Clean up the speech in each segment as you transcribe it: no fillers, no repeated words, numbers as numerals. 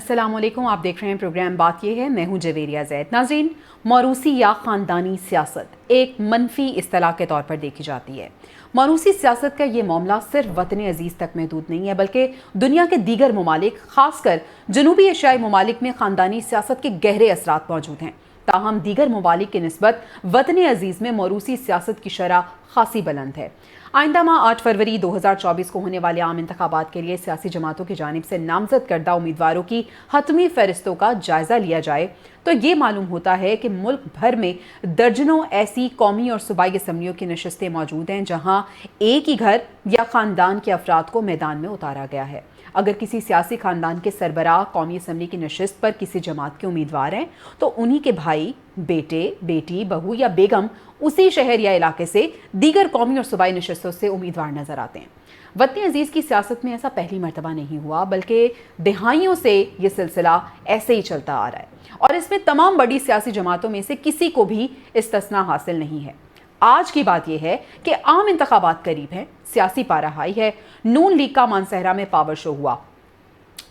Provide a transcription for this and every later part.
अस्सलामुअलैकुम, आप देख रहे हैं प्रोग्राम बात ये है। मैं हूं जवेरिया जैद। नाज़रीन, मौरूसी या ख़ानदानी सियासत एक मनफी इस्तिलाह के तौर पर देखी जाती है। मौरूसी सियासत का ये मामला सिर्फ वतन अजीज़ तक महदूद नहीं है, बल्कि दुनिया के दीगर ममालिक, खासकर जनूबी एशियाई ममालिक में ख़ानदानी सियासत के गहरे असरात मौजूद हैं। ताहम दीगर ममालिक की निस्बत वतन अजीज़ में मौरूसी सियासत की शरह खासी बुलंद है। आइंदा माह 8 फरवरी 2024 को होने वाले आम इंतखाबात के लिए सियासी जमातों की जानिब से नामजद करदा उम्मीदवारों की हतमी फहरिस्तों का जायजा लिया जाए तो ये मालूम होता है कि मुल्क भर में दर्जनों ऐसी कौमी और सूबाई असम्बलियों की नशस्तें मौजूद हैं जहां एक ही घर या ख़ानदान के अफराद को मैदान में उतारा गया है। अगर किसी सियासी खानदान के सरबराह कौमी असम्बली की नशिस्त पर किसी जमात के उम्मीदवार हैं तो उन्हीं के भाई, बेटे, बेटी, बहू या बेगम उसी शहर या इलाके से दीगर कौमी और सूबाई नशिस्तों से उम्मीदवार नजर आते हैं। वतन अजीज़ की सियासत में ऐसा पहली मरतबा नहीं हुआ, बल्कि दहाइयों से ये सिलसिला ऐसे ही चलता आ रहा है और इसमें तमाम बड़ी सियासी जमातों में से किसी को भी इस्तिस्ना हासिल नहीं है। आज की बात यह है कि आम इंतखाबात करीब हैं, सियासी पारा हाई है। नून लीग का मानसहरा में पावर शो हुआ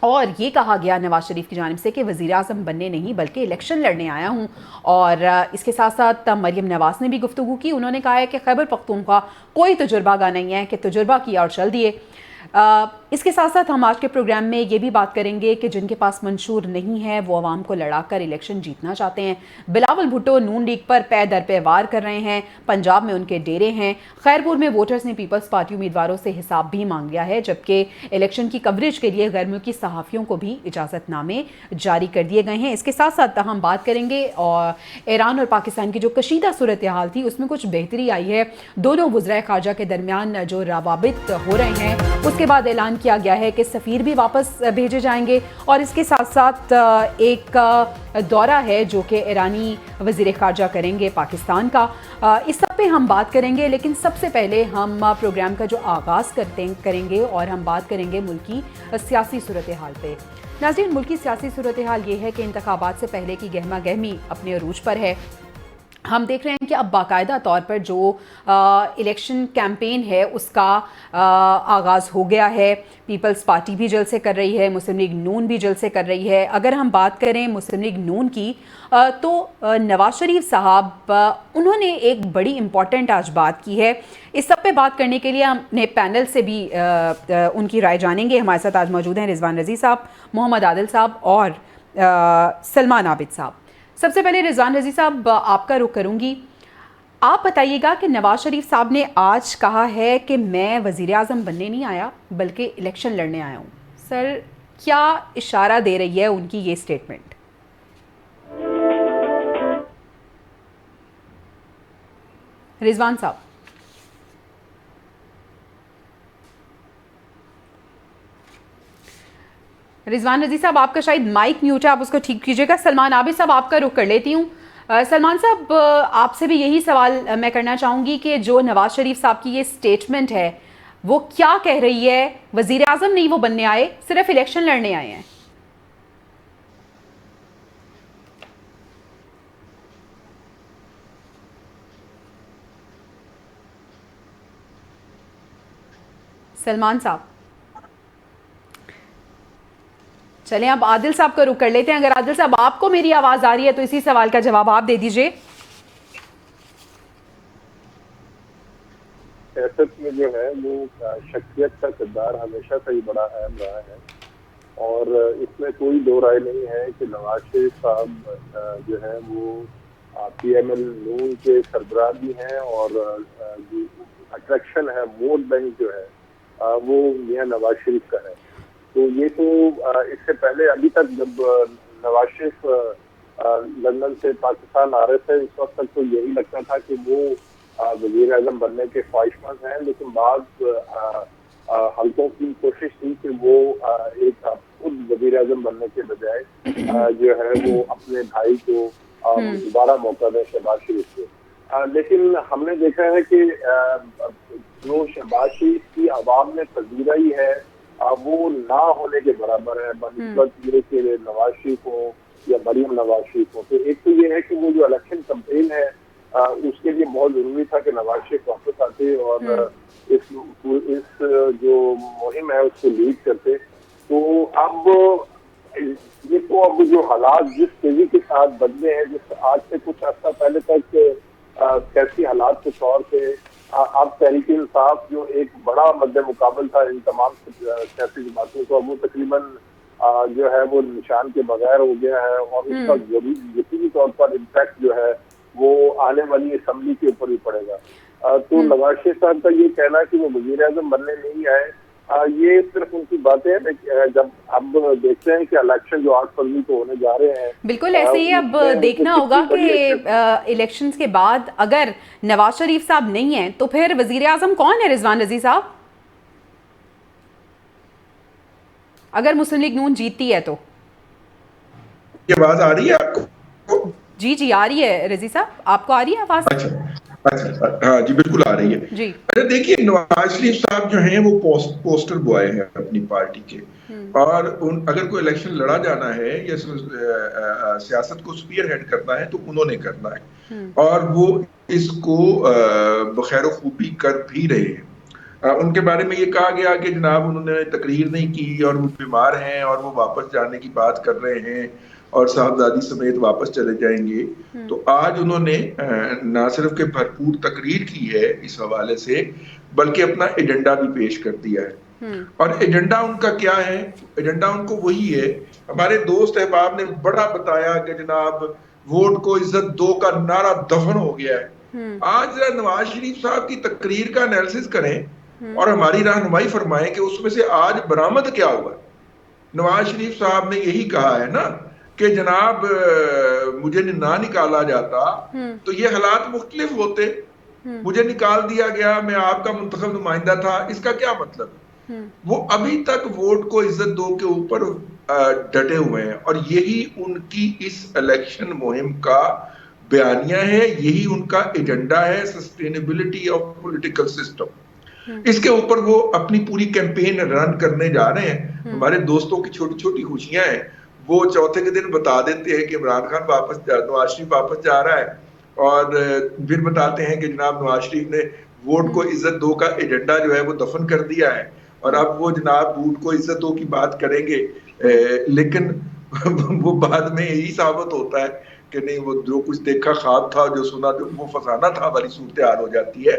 और ये कहा गया नवाज शरीफ की जानिब से कि वज़ीर आज़म बनने नहीं बल्कि इलेक्शन लड़ने आया हूँ। और इसके साथ साथ मरियम नवाज ने भी गुफ्तगू की। उन्होंने कहा है कि खैबर पख्तूनख्वा कोई तजुर्बागाह नहीं है कि तजुर्बा किया और चल दिए। इसके साथ साथ हम आज के प्रोग्राम में ये भी बात करेंगे कि जिनके पास मंशूर नहीं है वो अवाम को लड़ाकर इलेक्शन जीतना चाहते हैं। बिलावल भुट्टो नून लीग पर पै दर पे वार कर रहे हैं। पंजाब में उनके डेरे हैं। खैरपुर में वोटर्स ने पीपल्स पार्टी उम्मीदवारों से हिसाब भी मांग लिया है, जबकि इलेक्शन की कवरेज के लिए गैर मुल्की सहाफ़ियों को भी इजाज़तनामे जारी कर दिए गए हैं। इसके साथ साथ हम बात करेंगे और ईरान और पाकिस्तान की जो कशीदा सूरत हाल थी उसमें कुछ बेहतरी आई है। दोनों वज़राए ख़ारजा के दरमियान जो रवाबित हो रहे हैं उसके बाद ऐलान किया गया है कि सफ़ीर भी वापस भेजे जाएंगे। और इसके साथ साथ एक दौरा है जो कि ईरानी वज़ीर ख़ारजा करेंगे पाकिस्तान का। इस सब पे हम बात करेंगे, लेकिन सबसे पहले हम प्रोग्राम का जो आगाज़ करेंगे और हम बात करेंगे मुल्की सियासी सूरत हाल पे। नाज़रीन, मुल्की सियासी सूरत हाल ये है कि इंतखाबात से पहले की गहमा गहमी अपने अरूज पर है। हम देख रहे हैं कि अब बाकायदा तौर पर जो इलेक्शन कैंपेन है उसका आगाज़ हो गया है। पीपल्स पार्टी भी जलसे कर रही है, मुस्लिम लीग नून भी जलसे कर रही है। अगर हम बात करें मुस्लिम लीग नून की तो नवाज शरीफ साहब उन्होंने एक बड़ी इम्पॉर्टेंट आज बात की है। इस सब पे बात करने के लिए हमने पैनल से भी उनकी राय जानेंगे। हमारे साथ आज मौजूद हैं रिजवान रज़ी साहब, मोहम्मद आदिल साहब और सलमान आबिद साहब। सबसे पहले रिजवान रज़ी साहब आपका रुख करूंगी। आप बताइएगा कि नवाज शरीफ साहब ने आज कहा है कि मैं वज़ीर आज़म बनने नहीं आया बल्कि इलेक्शन लड़ने आया हूं। सर, क्या इशारा दे रही है उनकी ये स्टेटमेंट? रिजवान साहब। रिजवान रज़ी साहब, आपका शायद माइक म्यूट है, आप उसको ठीक कीजिएगा। सलमान आबिद साहब, आपका रुख कर लेती हूँ। सलमान साहब, आपसे भी यही सवाल मैं करना चाहूँगी कि जो नवाज शरीफ साहब की ये स्टेटमेंट है वो क्या कह रही है? वज़ीर आज़म नहीं वो बनने आए, सिर्फ इलेक्शन लड़ने आए हैं। सलमान साहब, चलें अब आदिल साहब का रुख कर लेते हैं। अगर आदिल साहब आपको मेरी आवाज़ आ रही है तो इसी सवाल का जवाब आप दे दीजिए। सियासत में जो है वो शख्सियत का किरदार हमेशा से ही बड़ा अहम रहा है और इसमें कोई दो राय नहीं है कि नवाज शरीफ साहब जो है वो PML नून के सरबराह भी हैं और जो अट्रैक्शन है, वोट बैंक जो है वो मियां नवाज शरीफ का है। तो ये तो इससे पहले अभी तक जब नवाज शरीफ लंदन से पाकिस्तान आ रहे थे इस वक्त तक तो यही लगता था कि वो वज़ीर आज़म बनने के ख्वाहिशमंद हैं, लेकिन बाद हल्कों की कोशिश थी कि वो एक खुद वज़ीर आज़म बनने के बजाय जो है वो अपने भाई को दोबारा मौका दें, शहबाज शरीफ को। लेकिन हमने देखा है कि जो शहबाज शरीफ की आवाम ने पजीराई है वो ना होने के बराबर है बनिस्बत ये कि नवाज शरीफ हो या मरियम नवाज शरीफ हो। तो एक तो ये है कि वो जो इलेक्शन कैंपेन है उसके लिए बहुत जरूरी था कि नवाज शरीफ वापस आते और इस जो मुहिम है उसको लीड करते। तो अब ये तो अब जो हालात जिस तेजी के साथ बदले हैं, जिस आज से कुछ अर्सा पहले तक कैसी हालात कुछ और थे, अब तहरीक इंसाफ जो एक बड़ा मद्दे मुकाबल था इन तमाम सियासी जमातों को, अब वो तकरीबन जो है वो निशान के बगैर हो गया है और उसका यकीनी तौर पर इम्पैक्ट जो है वो आने वाली असम्बली के ऊपर भी पड़ेगा। तो नवाज शरीफ साहब का ये कहना कि वो वज़ीर-ए-आज़म बनने नहीं आए, ये सिर्फ उनकी बातें हैं। जब अब देखते हैं कि इलेक्शन जो 8 फरवरी को होने जा रहे हैं, बिल्कुल ऐसे ही अब देखना होगा कि इलेक्शंस के बाद अगर नवाज शरीफ साहब नहीं हैं तो फिर वजीर आजम कौन है रिजवान रजी साहब, अगर मुस्लिम लीग नून जीतती है तो? ये आवाज आ रही है आपको? जी जी आ रही है रजी साहब, आपको आ रही है आवाज? अच्छा, हाँ जी बिल्कुल आ रही है जी। अरे देखिए, नवाज शरीफ साहब जो हैं वो पोस्टर बॉय हैं अपनी पार्टी के, और अगर कोई इलेक्शन लड़ा जाना है या सियासत को स्पीयर हेड करना है तो उन्होंने करना है, और वो इसको बखैर खूबी कर भी रहे हैं। उनके बारे में ये कहा गया कि जनाब उन्होंने तकरीर नहीं की और वो बीमार हैं और वो वापस जाने की बात कर रहे हैं और साहबजादी समेत वापस चले जाएंगे। तो आज उन्होंने ना सिर्फ के भरपूर तकरीर की है इस हवाले से, बल्कि अपना एजेंडा भी पेश कर दिया है। और एजेंडा उनका क्या है? एजेंडा उनको वही है, हमारे दोस्त अहबाब ने बड़ा बताया कि जनाब वोट को इज्जत दो का नारा दफन हो गया है। आज नवाज शरीफ साहब की तकरीर का एनालिसिस करें और हमारी रहनुमाई फरमाएं कि उसमें से आज बरामद क्या हुआ। नवाज शरीफ साहब ने यही कहा है ना कि जनाब मुझे ना निकाला जाता तो ये हालात मुख्तलिफ होते, मुझे निकाल दिया गया, मैं आपका मुंतखब नुमाइंदा था, इसका क्या मतलब? वो अभी तक वोट को इज्जत दो के ऊपर डटे हुए हैं, और यही उनकी इस इलेक्शन मुहिम का बयानिया है, यही उनका एजेंडा है, सस्टेनेबिलिटी ऑफ पॉलिटिकल सिस्टम। इसके ऊपर वो अपनी पूरी कैंपेन रन करने जा रहे हैं। हमारे दोस्तों की छोटी छोटी खुशियां हैं, वो चौथे के दिन बता देते हैं कि इमरान खान नवाज शरीफ वापस जा रहा है, और फिर बताते हैं कि जनाब नवाज शरीफ ने वोट को इज्जत दो का एजेंडा जो है वो दफन कर दिया है, और अब वो जनाब वोट को इज्जत दो की बात करेंगे। लेकिन वो बाद में यही साबित होता है कि नहीं, वो जो कुछ देखा ख्वाब था, जो सुना जो वो फसाना था वाली सूरत हाल हो जाती है।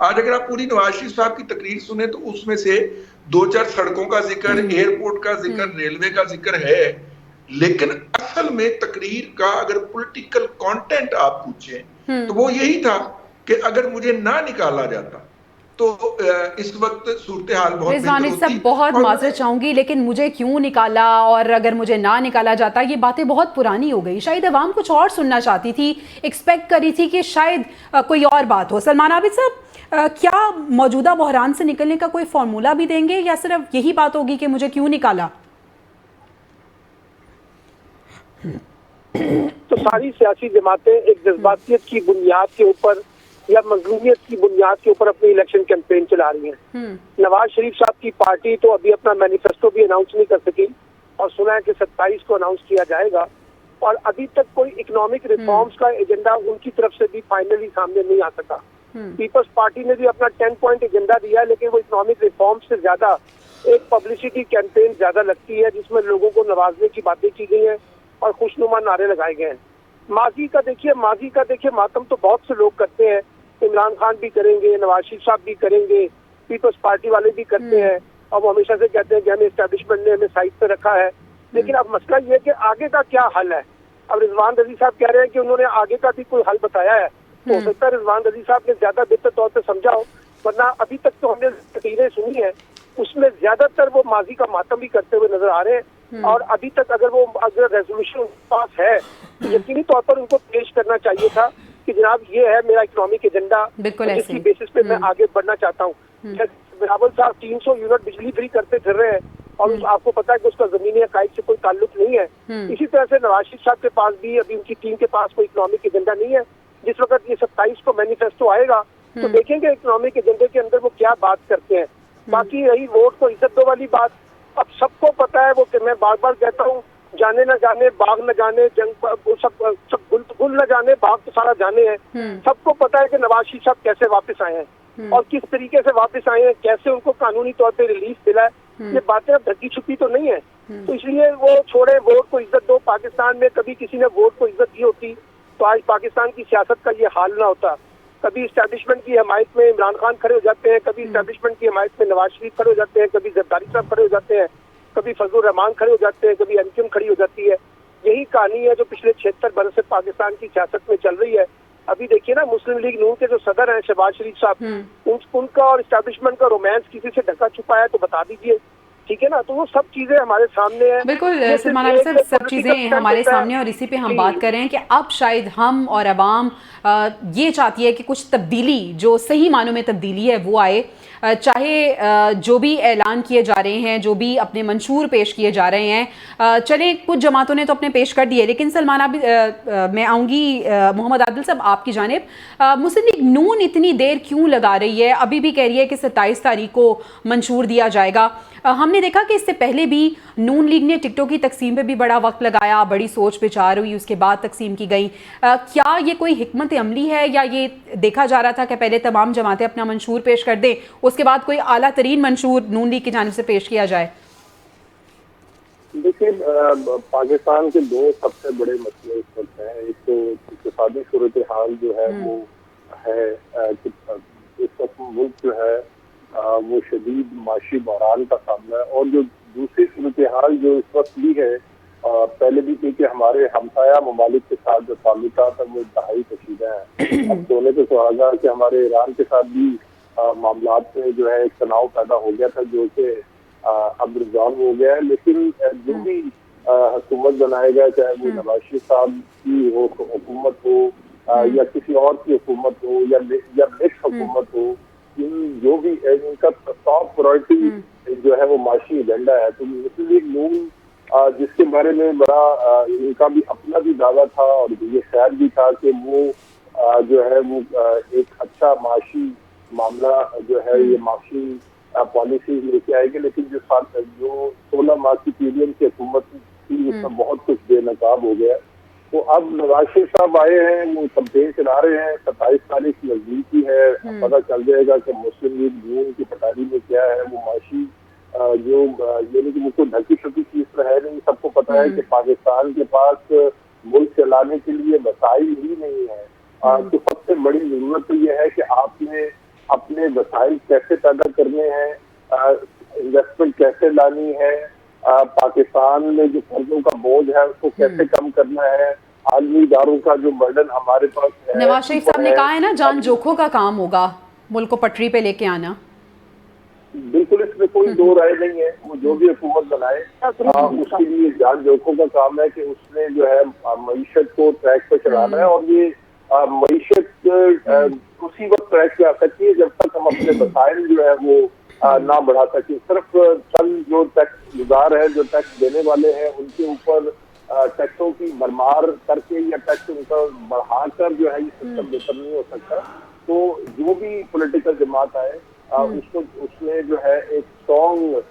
आज अगर आप पूरी नवाज शरीफ साहब की तकरीर सुने तो उसमें से 2-4 सड़कों का जिक्र, एयरपोर्ट का जिक्र, रेलवे का जिक्र है, लेकिन असल में तकरीर का अगर पॉलिटिकल कंटेंट आप पूछें तो वो यही था कि अगर मुझे ना निकाला जाता तो इस वक्त सूरत हाल बहुत रिजवान साहब, बहुत माजरत चाहूंगी, लेकिन मुझे क्यों निकाला और अगर मुझे ना निकाला जाता, ये बातें बहुत पुरानी हो गई। शायद अवाम कुछ और सुनना चाहती थी, एक्सपेक्ट करी थी कि शायद कोई और बात हो। सलमान आबिद साहब, क्या मौजूदा बहरान से निकलने का कोई फॉर्मूला भी देंगे या सिर्फ यही बात होगी कि मुझे क्यों निकाला? तो सारी सियासी जमातें एक जज्बातियत की बुनियाद के ऊपर या मजलूमियत की बुनियाद के ऊपर अपनी इलेक्शन कैंपेन चला रही हैं। नवाज शरीफ साहब की पार्टी तो अभी अपना मैनिफेस्टो भी अनाउंस नहीं कर सकी, और सुना है कि 27 को अनाउंस किया जाएगा, और अभी तक कोई इकोनॉमिक रिफॉर्म्स का एजेंडा उनकी तरफ से भी फाइनली सामने नहीं आ सका। पीपल्स पार्टी ने भी अपना 10 पॉइंट एजेंडा दिया, लेकिन वो इकोनॉमिक रिफॉर्म्स से ज्यादा एक पब्लिसिटी कैंपेन ज्यादा लगती है, जिसमें लोगों को नवाजने की बातें की गई हैं और खुशनुमा नारे लगाए गए हैं। माजी का देखिए मातम तो बहुत से लोग करते हैं, इमरान खान भी करेंगे, नवाज शरीफ साहब भी करेंगे, पीपल्स पार्टी वाले भी करते हैं, और वो हमेशा से कहते हैं कि हमें एस्टैब्लिशमेंट ने हमें साइड पे रखा है। लेकिन अब मसला ये है कि आगे का क्या हल है। अब रिजवान रजी साहब कह रहे हैं कि उन्होंने आगे का भी कोई हल बताया है, तो हो सकता है रिजवान रजी साहब ने ज्यादा बेहतर तौर पर समझा हो, वरना अभी तक तो हमने तकरीरें सुनी है उसमें ज्यादातर वो माजी का मातम भी करते हुए नजर आ रहे हैं। और अभी तक अगर रेजोल्यूशन पास है तो यकीनी तौर पर उनको पेश करना चाहिए था कि जनाब ये है मेरा इकोनॉमिक एजेंडा, जिसकी बेसिस पे मैं आगे बढ़ना चाहता हूँ। बिलावल साहब 300 यूनिट बिजली फ्री करते फिर रहे हैं, और आपको पता है कि उसका जमीनी अकायद से कोई ताल्लुक नहीं है। इसी तरह से नवाज शरीफ साहब के पास भी अभी उनकी टीम के पास कोई इकोनॉमिक एजेंडा नहीं है। जिस वक्त ये 27 को मैनिफेस्टो आएगा तो देखेंगे इकोनॉमिक एजेंडे के अंदर वो क्या बात करते हैं। बाकी रही वोट को इज्जत दो वाली बात, अब सबको पता है, वो मैं बार बार कहता हूँ, जाने न जाने बाग न जाने जंग, सब गुल न जाने बाग तो सारा जाने हैं। सबको पता है कि नवाज शरीफ साहब कैसे वापस आए हैं और किस तरीके से वापस आए हैं, कैसे उनको कानूनी तौर पे रिलीफ मिला है, ये बातें अब ढकी छुपी तो नहीं है। तो इसलिए वो छोड़े, वोट को इज्जत दो। पाकिस्तान में कभी किसी ने वोट को इज्जत दी होती तो आज पाकिस्तान की सियासत का ये हाल ना होता। कभी इस्टेब्लिशमेंट की हमायत में इमरान खान खड़े हो जाते हैं, कभी इस्टेब्लिशमेंट की हमायत में नवाज शरीफ खड़े हो जाते हैं, कभी जरदारी साहब खड़े हो जाते हैं, कभी फजलुर रहमान खड़े हो जाते हैं, कभी एमक्यूएम खड़ी हो जाती है। यही कहानी है जो पिछले 76 बरस से पाकिस्तान की सियासत में चल रही है। अभी देखिए ना, मुस्लिम लीग नून के जो सदर हैं शहबाज शरीफ साहब, उनका और इस्टेब्लिशमेंट का रोमांस किसी से ढका छुपा है तो बता दीजिए, ठीक है ना। तो वो सब चीजें हमारे सामने है। बिल्कुल सलमान आबिद साहब, सब चीज़ें हमारे सामने और इसी पे हम बात कर रहे हैं कि अब शायद हम और अवाम ये चाहती है कि कुछ तब्दीली, जो सही मानों में तब्दीली है वो आए। चाहे जो भी ऐलान किए जा रहे हैं, जो भी अपने मंशूर पेश किए जा रहे हैं, चले कुछ जमातों ने तो अपने पेश कर दिए, लेकिन सलमान आबिद, मैं आऊँगी मोहम्मद आदिल साहब आपकी जानिब। मुस्लिम लीग नून इतनी देर क्यों लगा रही है? अभी भी कह रही है कि 27 तारीख को मंशूर दिया जाएगा। हमने देखा कि इससे पहले भी नून लीग ने टिकटों की तकसीम पे भी बड़ा वक्त लगाया, बड़ी सोच विचार हुई, उसके बाद तकसीम की गई। क्या ये कोई हिकमत अमली है या ये देखा जा रहा था कि पहले तमाम जमातें अपना मंशूर पेश कर दें, उसके बाद कोई आला तरीन मंशूर नून लीग की जानिब से पेश किया जाए? देखिए, पाकिस्तान के दो सबसे बड़े मसले इस वक्त हैं। एक तो इक़्तिसादी सूरत हाल जो है वो है कि इस वक्त मुल्क जो है वो शदीद माशी बहरान का सामना है। और जो दूसरी सूरत हाल जो इस वक्त भी है, पहले भी थी कि हमारे हमसाया ममालिक के साथ जो ताल्लुकात है वो इंतहाई कशीदा है। अब सोने पे सुहागा कि हमारे ईरान के साथ भी मामलात में जो है एक तनाव पैदा हो गया था, जो कि अब रिजॉल्व हो गया है। लेकिन जो भी हुकूमत बनाएगा, चाहे वो नवाज शरीफ साहब की हो हुकूमत हो या किसी और की हुकूमत हो या मिक्स हुकूमत हो, जो भी इनका टॉप प्रायोरिटी जो है वो माशी एजेंडा है। तो मुस्लिम लीग नून, जिसके बारे में बड़ा इनका भी अपना भी दावा था और ये ख्याल भी था कि वो जो है वो एक अच्छा माशी मामला जो है ये माशी पॉलिसी लेके आएगी। लेकिन जो 16 माह की पीरियड की हुकूमत थी उसमें बहुत कुछ बेनकाब हो गया। तो अब नवाज शरीफ साहब आए हैं, वो कैंपेन चला रहे हैं। 27 तारीख नजदीकी है, पता चल जाएगा कि मुस्लिम लीग नून की पटारी में क्या है। वो माशी जो यानी कि मुझको ढकी छुपी चीज तो है नहीं, सबको पता है कि पाकिस्तान के पास मुल्क चलाने के लिए वसाइल ही नहीं है। तो सबसे बड़ी जरूरत तो ये है कि आपने अपने वसाइल कैसे पैदा करने हैं, इन्वेस्टमेंट कैसे लानी है, पाकिस्तान में जो कर्जों का बोझ है उसको कैसे कम करना है, आलमी इदारों का जो बर्डन हमारे पास है। नवाज शरीफ साहब ने कहा है ना, जान जोखों का काम होगा मुल्क को पटरी पे लेके आना। बिल्कुल, इसमें कोई दो राय नहीं है। वो जो भी हुकूमत बनाए उसके लिए जान जोखों का काम है कि उसने जो है मईशत को ट्रैक पे चलाना है। और ये मईशत उसी वक्त ट्रैक पे आ सकती है जब तक हम अपने वसाइल जो है वो ना बढ़ा सके। सिर्फ चंद जो टैक्स गुजार है, जो टैक्स देने वाले हैं, उनके ऊपर टैक्सों की भरमार करके या टैक्स उनका बढ़ाकर जो है ये सिस्टम बेहतर नहीं हो सकता। तो जो भी पॉलिटिकल जमात आए उसको उसमें जो है एक स्ट्रॉन्ग,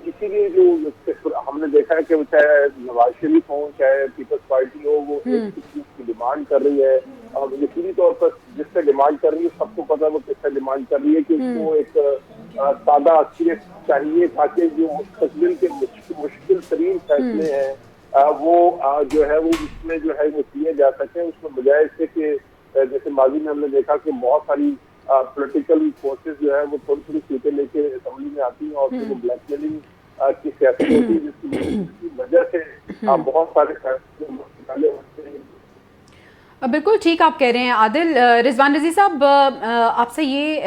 इसीलिए जो हमने देखा है कि चाहे नवाज शरीफ हो चाहे पीपल्स पार्टी हो, वो एक चीज की डिमांड कर रही है। और यकीनी तौर पर जिससे डिमांड कर रही है सबको पता है वो किससे डिमांड कर रही है कि उसको एक सादा अक्सरियत चाहिए ताकि जो मुस्तकबिल के मुश्किल तरीन फैसले हैं वो जो है वो इसमें जो है वो किए जा सके। उसमें बजाय इससे कि जैसे माजी में हमने देखा कि बहुत सारी पॉलिटिकल फोर्सेस जो है वो थोड़ी थोड़ी सीटें लेके असेंबली में आती हैं और फिर वो ब्लैकमेलिंग की सियासत होती है, जिसकी वजह से बहुत सारे फैसले निकाले होते हैं। बिल्कुल ठीक आप कह रहे हैं आदिल। रिजवान रजी साहब, आपसे ये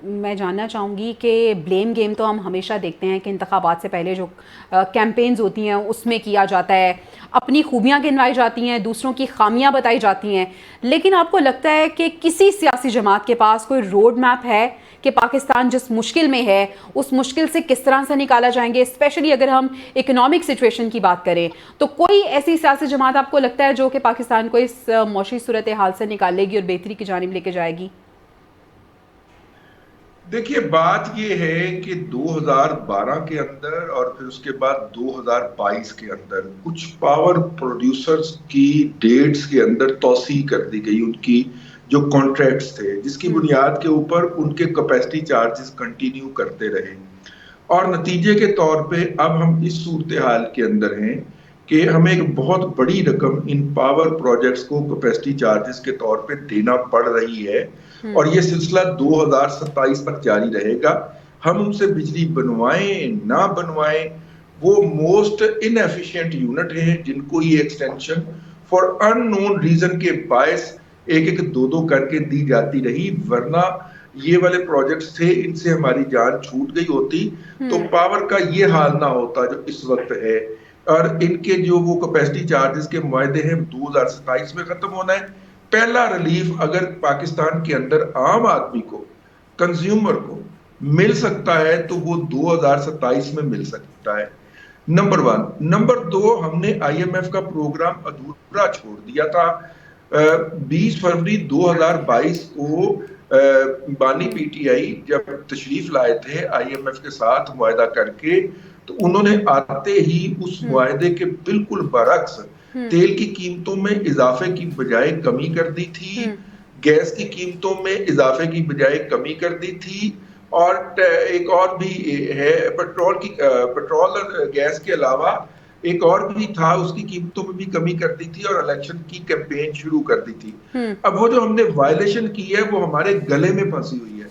मैं जानना चाहूँगी कि ब्लेम गेम तो हम हमेशा देखते हैं कि इंतखाबात से पहले जो कैंपेन्स होती हैं उसमें किया जाता है, अपनी खूबियाँ गिनवाई जाती हैं, दूसरों की खामियाँ बताई जाती हैं। लेकिन आपको लगता है कि किसी सियासी जमात के पास कोई रोड मैप है कि पाकिस्तान जिस मुश्किल में है उस मुश्किल से किस तरह से निकाला जाएंगे? स्पेशली अगर हम इकोनॉमिक सिचुएशन की बात करें तो कोई ऐसी सियासी जमात आपको लगता है जो कि पाकिस्तान को इस मौशी सूरत हाल से निकालेगी और बेहतरी की जानिब लेके जाएगी? देखिए, बात ये है कि 2012 के अंदर और फिर उसके बाद 2022 के अंदर कुछ पावर प्रोड्यूसर्स की डेट्स के अंदर तौसी कर दी गई, उनकी जो कॉन्ट्रैक्ट्स थे, जिसकी बुनियाद के ऊपर उनके कैपेसिटी चार्जेस कंटिन्यू करते रहे। और नतीजे के तौर पे अब हम इस सूरत हाल के अंदर हैं कि हमें एक बहुत बड़ी रकम इन पावर प्रोजेक्ट्स को कैपेसिटी चार्जेस के तौर पे देना पड़ रही है और ये सिलसिला 2027 तक जारी रहेगा। हम उनसे बिजली बनवाएं ना बनवाएं, वो मोस्ट इनएफिशिएंट यूनिट हैं जिनको ये एक्सटेंशन फॉर अननोन रीजन के बायस एक एक दो दो करके दी जाती रही, वरना ये वाले प्रोजेक्ट्स थे, इनसे हमारी जान छूट गई होती तो पावर का ये हाल ना होता जो इस वक्त है। और इनके जो वो कैपेसिटी चार्जेस के मुआहदे हैं 2027 में खत्म होना है। पहला रिलीफ अगर पाकिस्तान के अंदर आम आदमी को, कंज्यूमर को मिल सकता है तो वो 2027 में मिल सकता है, नंबर 1। नंबर 2, हमने IMF का प्रोग्राम अधूरा छोड़ दिया था। 20 फरवरी 2022 को बानी PTI जब तशरीफ लाए थे IMF के साथ मुआहदा करके, तो उन्होंने आते ही उस मुआहदे के बिल्कुल बरक्स तेल की कीमतों में इजाफे की बजाय कमी कर दी थी, गैस की कीमतों में इजाफे की बजाय कमी कर दी थी, और एक और भी है पेट्रोल और गैस के अलावा एक और भी था, उसकी कीमतों में भी कमी कर दी थी और इलेक्शन की कैंपेन शुरू कर दी थी। अब वो जो हमने वायलेशन की है वो हमारे गले में फंसी हुई है।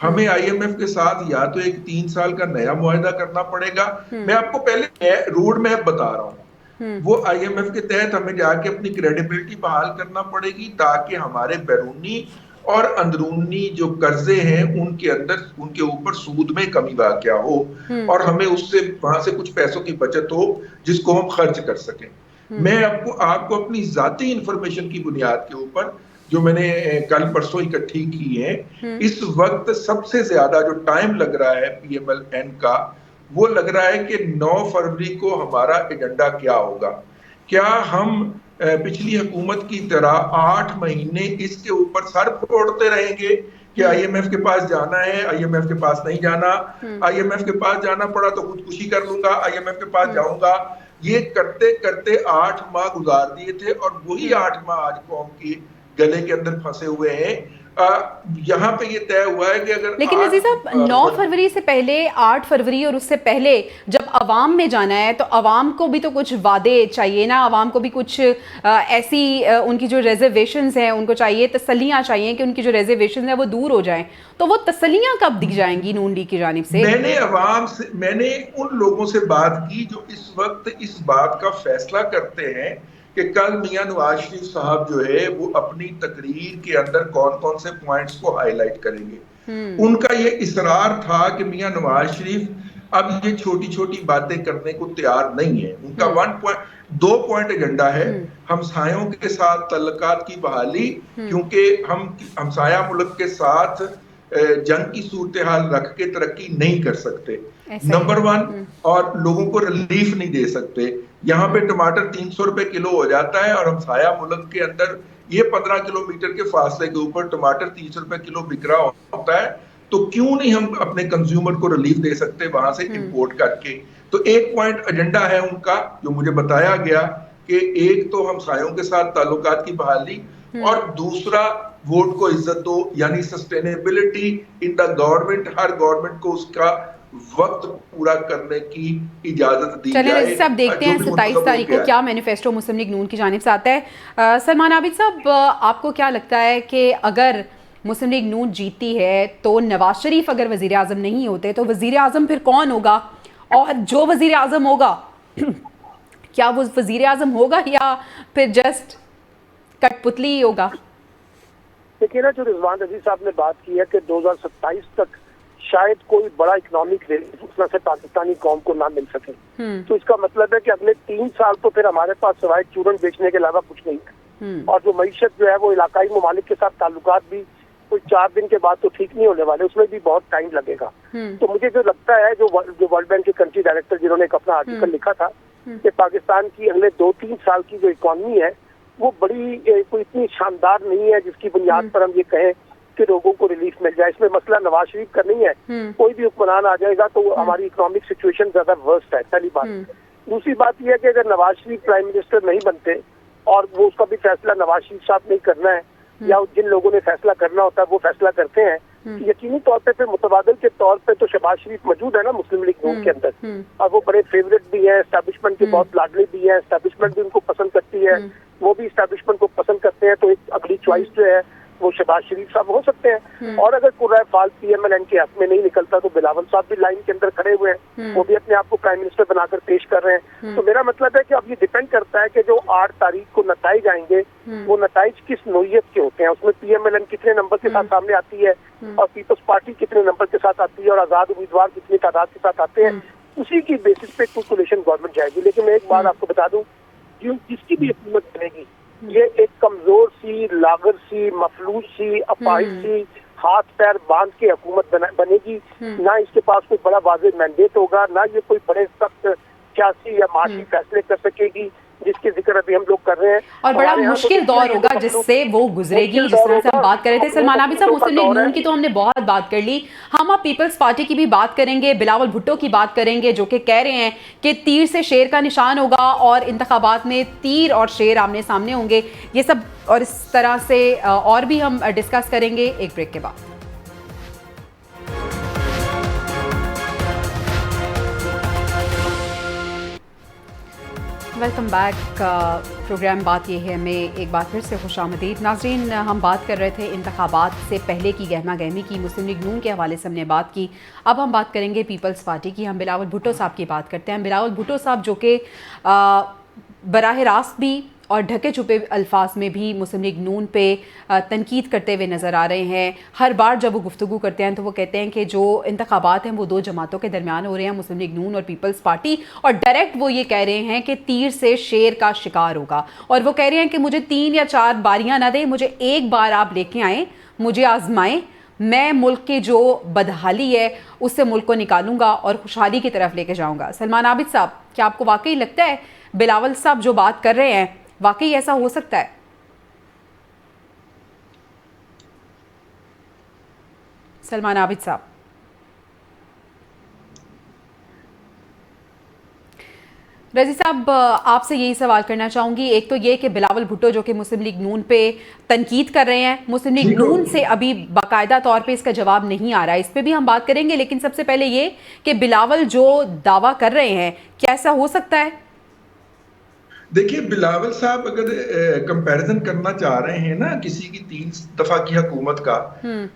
हमें IMF के साथ या तो एक 3 साल का नया मुआहदा करना पड़ेगा। मैं आपको पहले रोड मैप बता रहा हूँ, वो IMF के तहत हमें जाके अपनी क्रेडिबिलिटी बहाल करना पड़ेगी ताकि हमारे बैरूनी और अंदरूनी जो कर्जे हैं उनके अंदर, उनके ऊपर सूद में कमी वाक़या हो और हमें उससे वहां से कुछ पैसों की बचत हो जिसको हम खर्च कर सकें। मैं आपको अपनी जाती इंफॉर्मेशन की बुनियाद के ऊपर जो मैंने कल परसों इकट्ठी की है, इस वक्त सबसे ज्यादा जो टाइम लग रहा है PMLN का, वो लग रहा है कि 9 फरवरी को हमारा एजेंडा क्या होगा। क्या हम पिछली हुकूमत की तरह 8 महीने इसके ऊपर सर फोड़ते रहेंगे कि IMF के पास जाना है, IMF के पास नहीं जाना, IMF के पास जाना पड़ा तो खुदकुशी कर लूंगा, IMF के पास जाऊंगा। ये करते करते 8 माह गुजार दिए थे और वही 8 माह आज कौम की गले के अंदर फंसे हुए हैं। यहाँ पे ये तय हुआ है कि अगर, लेकिन नज़ीर साहब 9 फरवरी से पहले 8 फरवरी और उससे पहले जब अवाम में जाना है तो अवाम को भी तो कुछ वादे चाहिए ना, अवाम को भी कुछ ऐसी उनकी जो रिजर्वेशंस हैं उनको चाहिए, तसल्लियाँ चाहिए कि उनकी जो रिजर्वेशंस हैं वो दूर हो जाएं। तो वो तसल्लियाँ कब दी जाएंगी नून लीग की जानिब से? मैंने उन लोगों से बात की जो इस वक्त इस बात का फैसला करते हैं कि कल मियां नवाज शरीफ साहब जो है वो अपनी तकरीर के अंदर कौन कौन से पॉइंट्स को हाईलाइट करेंगे। उनका ये इसरार था कि मियां नवाज शरीफ अब ये छोटी छोटी बातें करने को तैयार नहीं है। उनका 2 पॉइंट एजेंडा है, हमसायों के साथ तल्लुकात की बहाली, क्योंकि हम हमसाया मुल्क के साथ जंग की सूरत हाल रख के तरक्की नहीं कर सकते, नंबर 1, और लोगों को रिलीफ नहीं दे सकते। यहाँ पे टमाटर 300 रुपए किलो हो जाता है और हमसाया मुल्क के अंदर ये 15 किलोमीटर के फासले के ऊपर टमाटर 300 रुपए किलो बिक रहा होता है, तो क्यों नहीं हम अपने कंज्यूमर को रिलीफ दे सकते वहां से इंपोर्ट करके। तो एक पॉइंट एजेंडा है उनका जो मुझे बताया गया कि एक तो हमसायों के साथ ताल्लुकात की बहाली और दूसरा वोट को इज्जत दो, यानी sustainability in the government. Her government को उसका वक्त पूरा करने की इजाजत दी जाए। चलिए साहब देखते हैं 27 तारीख को क्या मैनिफेस्टो मुस्लिम लीग नून की जानिब से आता है। सलमान आबिद साहब, आपको क्या लगता है कि अगर मुस्लिम लीग नून जीतती है तो नवाज शरीफ अगर वजीर आजम नहीं होते तो वजीर आजम फिर कौन होगा, और जो वजीर आजम होगा क्या वो वजीर आजम होगा या फिर जस्ट कठपुतली ही होगा? देखिए ना, जो रिजवान रजीज साहब ने बात की है कि 2027 तक शायद कोई बड़ा इकोनॉमिक रिलीफ उसमें से पाकिस्तानी कौम को ना मिल सके, तो इसका मतलब है कि अगले 3 साल तो फिर हमारे पास सिवाय चूरन बेचने के अलावा कुछ नहीं है। और जो मईशत जो है वो इलाकाई ममालिक के साथ ताल्लुकात भी कोई 4 दिन के बाद तो ठीक नहीं होने वाले, उसमें भी बहुत टाइम लगेगा। तो मुझे जो लगता है, जो वर्ल्ड बैंक के कंट्री डायरेक्टर जिन्होंने एक अपना आर्टिकल लिखा था कि पाकिस्तान की अगले 2-3 साल की जो इकोनॉमी है वो बड़ी कोई इतनी शानदार नहीं है जिसकी बुनियाद पर हम ये कहें कि लोगों को रिलीफ मिल जाए। इसमें मसला नवाज शरीफ का नहीं है, कोई भी हुक्मरान आ जाएगा तो हमारी इकोनॉमिक सिचुएशन ज्यादा वर्स्ट है, पहली बात। दूसरी बात यह है कि अगर नवाज शरीफ प्राइम मिनिस्टर नहीं बनते और वो उसका भी फैसला नवाज शरीफ साहब नहीं करना है या जिन लोगों ने फैसला करना होता है वो फैसला करते हैं, यकीनी तौर पे फिर मुतबादल के तौर पे तो शहबाज शरीफ मौजूद है ना मुस्लिम लीग नून के अंदर, और वो बड़े फेवरेट भी है, एस्टैब्लिशमेंट के बहुत लाडले भी है, एस्टैब्लिशमेंट भी उनको पसंद करती है, वो भी एस्टैब्लिशमेंट को पसंद करते हैं। तो एक अगली चॉइस जो है वो शहबाज शरीफ साहब हो सकते हैं। और अगर कुर्रा फाल पीएमएलएन के हक में नहीं निकलता तो बिलावल साहब भी लाइन के अंदर खड़े हुए हैं, वो भी अपने आप को प्राइम मिनिस्टर बनाकर पेश कर रहे हैं। तो मेरा मतलब है कि अब ये डिपेंड करता है कि जो 8 तारीख को नताइज आएंगे वो नताइज किस नोयत के होते हैं, उसमें पीएमएलएन कितने नंबर के साथ सामने आती है और पीपल्स पार्टी कितने नंबर के साथ आती है और आजाद उम्मीदवार कितनी तादाद के साथ आते हैं, उसी की बेसिस पे कैलकुलेशन गवर्नमेंट जाएगी। लेकिन मैं एक बात आपको बता दूं, जिसकी भी हुकूमत बनेगी ये एक कमजोर सी, लागर सी, मफलूज सी, अपाहिज सी, हाथ पैर बांध के हुकूमत बनेगी। ना इसके पास कोई बड़ा वाज़ेह मैंडेट होगा, ना ये कोई बड़े सख्त सियासी या माशी फैसले कर सकेगी जिसके जिक्र अभी हम लोग कर रहे हैं। और बड़ा मुश्किल दौर होगा जिससे वो गुजरेगी, जिस तरह से हम बात कर रहे थे। सलमान आबिद साहब, मुस्लिम लीग नून की तो हमने बहुत बात कर ली, हम अब पीपल्स पार्टी की भी बात करेंगे, बिलावल भुट्टो की बात करेंगे जो कि कह रहे हैं कि तीर से शेर का निशान होगा और इंतखाबात में तीर और शेर आमने सामने होंगे। ये सब और इस तरह से और भी हम डिस्कस करेंगे एक ब्रेक के बाद। Welcome back. प्रोग्राम बात यह है में एक बार फिर से खुशामदीद। नाज़रीन, हम बात कर रहे थे इंतखाबात से पहले की गहमा गहमी की, मुस्लिम लीग नून के हवाले से हमने बात की। अब हम बात करेंगे पीपल्स पार्टी की। हम बिलावल भुट्टो साहब की बात करते हैं। बिलावल भुट्टो साहब जो कि बराह रास्त भी और ढके छुपे अल्फाज में भी मुस्लिम लीग नून पे तनकीद करते हुए नज़र आ रहे हैं। हर बार जब वो गुफ्तगू करते हैं तो वो कहते हैं कि जो इंतखाबात हैं वो 2 जमातों के दरमियान हो रहे हैं, मुस्लिम लीग नून और पीपल्स पार्टी, और डायरेक्ट वो ये कह रहे हैं कि तीर से शेर का शिकार होगा। और वो कह रहे हैं कि मुझे 3 या 4 बारियां ना दें, मुझे एक बार आप लेके आएँ, मुझे आजमाएं, मैं मुल्क की जो बदहाली है उससे मुल्क को निकालूंगा और खुशहाली की तरफ लेके जाऊंगा। सलमान आबिद साहब, क्या आपको वाकई लगता है बिलावल साहब जो बात कर रहे हैं वाकई ऐसा हो सकता है? सलमान आबिद साहब। रजी साहब, आपसे यही सवाल करना चाहूंगी। एक तो ये कि बिलावल भुट्टो जो कि मुस्लिम लीग नून पे तनकीद कर रहे हैं, मुस्लिम लीग नून से अभी बाकायदा तौर पे इसका जवाब नहीं आ रहा है, इस पे भी हम बात करेंगे। लेकिन सबसे पहले ये कि बिलावल जो दावा कर रहे हैं क्या ऐसा हो सकता है? देखिए, बिलावल साहब अगर कंपैरिजन करना चाह रहे हैं ना किसी की 3 दफा की हुकूमत का,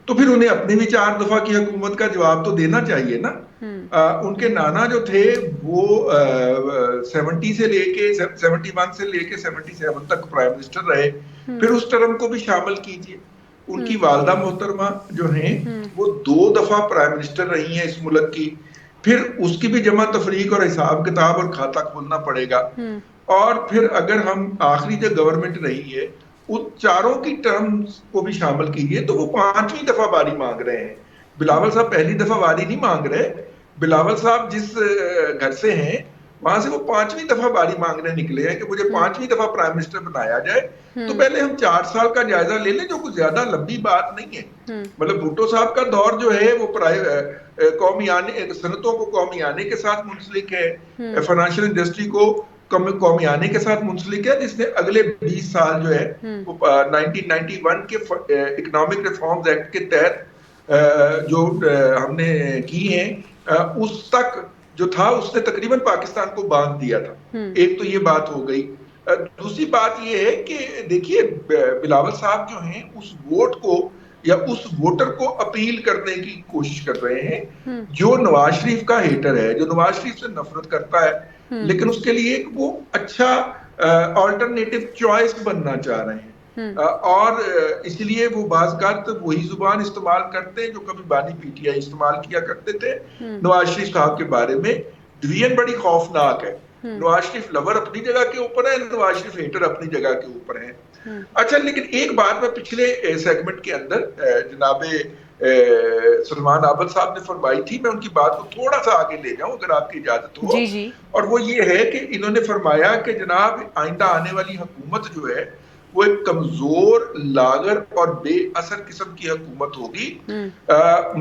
तो फिर उन्हें अपनी भी 4 दफा की हुकूमत का जवाब तो देना चाहिए ना। उनके नाना जो थे वो 71 से लेके 77 तक प्राइम मिनिस्टर रहे। फिर उस टर्म को भी शामिल कीजिए। उनकी वालदा मोहतरमा जो हैं वो 2 दफा प्राइम मिनिस्टर रही हैं इस मुल्क की। फिर उसकी भी जमा तफरीक और हिसाब किताब और खाता खोलना पड़ेगा। और फिर अगर हम आखिरी जो गवर्नमेंट रही है उन चारों की टर्म्स को भी शामिल कीजिए तो वो 5वीं दफा बारी मांग रहे हैं। बिलावल साहब पहली दफा बारी नहीं मांग रहे। बिलावल साहब जिस घर से हैं वहां से वो 5वीं दफा बारी मांगने निकले हैं कि मुझे 5वीं दफा प्राइम मिनिस्टर बनाया जाए। तो पहले हम 4 साल का जायजा ले लें, जो कुछ ज्यादा लंबी बात नहीं है। मतलब भुट्टो साहब का दौर जो है वो कौमी आने सनतों को कौमी आने के साथ मुंसलिक है, फाइनेंशियल इंडस्ट्री को कौमी आने के साथ मुंसलिक है, जिसने अगले 20 साल जो है वो 1991 के इकोनॉमिक रिफॉर्म्स एक्ट के तहत जो हमने की हैं उस तक जो था उसने तकरीबन पाकिस्तान को बांध दिया था। एक तो ये बात हो गई। दूसरी बात ये है कि देखिए बिलावल साहब जो हैं उस वोट को या उस वोटर को अपील करने की कोशिश कर रहे हैं जो नवाज शरीफ का हेटर है, जो नवाज शरीफ से नफरत करता है, लेकिन उसके लिए वो अच्छा अल्टरनेटिव चॉइस बनना चाह रहे हैं। और इसलिए वो बाज़ वही जुबान इस्तेमाल करते हैं जो कभी बानी पीटीआई इस्तेमाल किया करते थे नवाज शरीफ साहब के बारे में। डिवीजन बड़ी खौफनाक है। नवाज शरीफ लवर अपनी जगह के ऊपर है, नवाज शरीफ हेटर अपनी जगह के ऊपर है। अच्छा, लेकिन एक बात मैं पिछले सेगमेंट के अंदर जनाबे सलमान आबिद साहब ने फरमाई थी, मैं उनकी बात को थोड़ा सा आगे ले जाऊं अगर आपकी इजाजत हो। जी जी। और वो ये है कि इन्होंने फरमाया कि जनाब आइंदा आने वाली हुकूमत जो है वो एक कमजोर, लागर और बेअसर किस्म की हुकूमत होगी।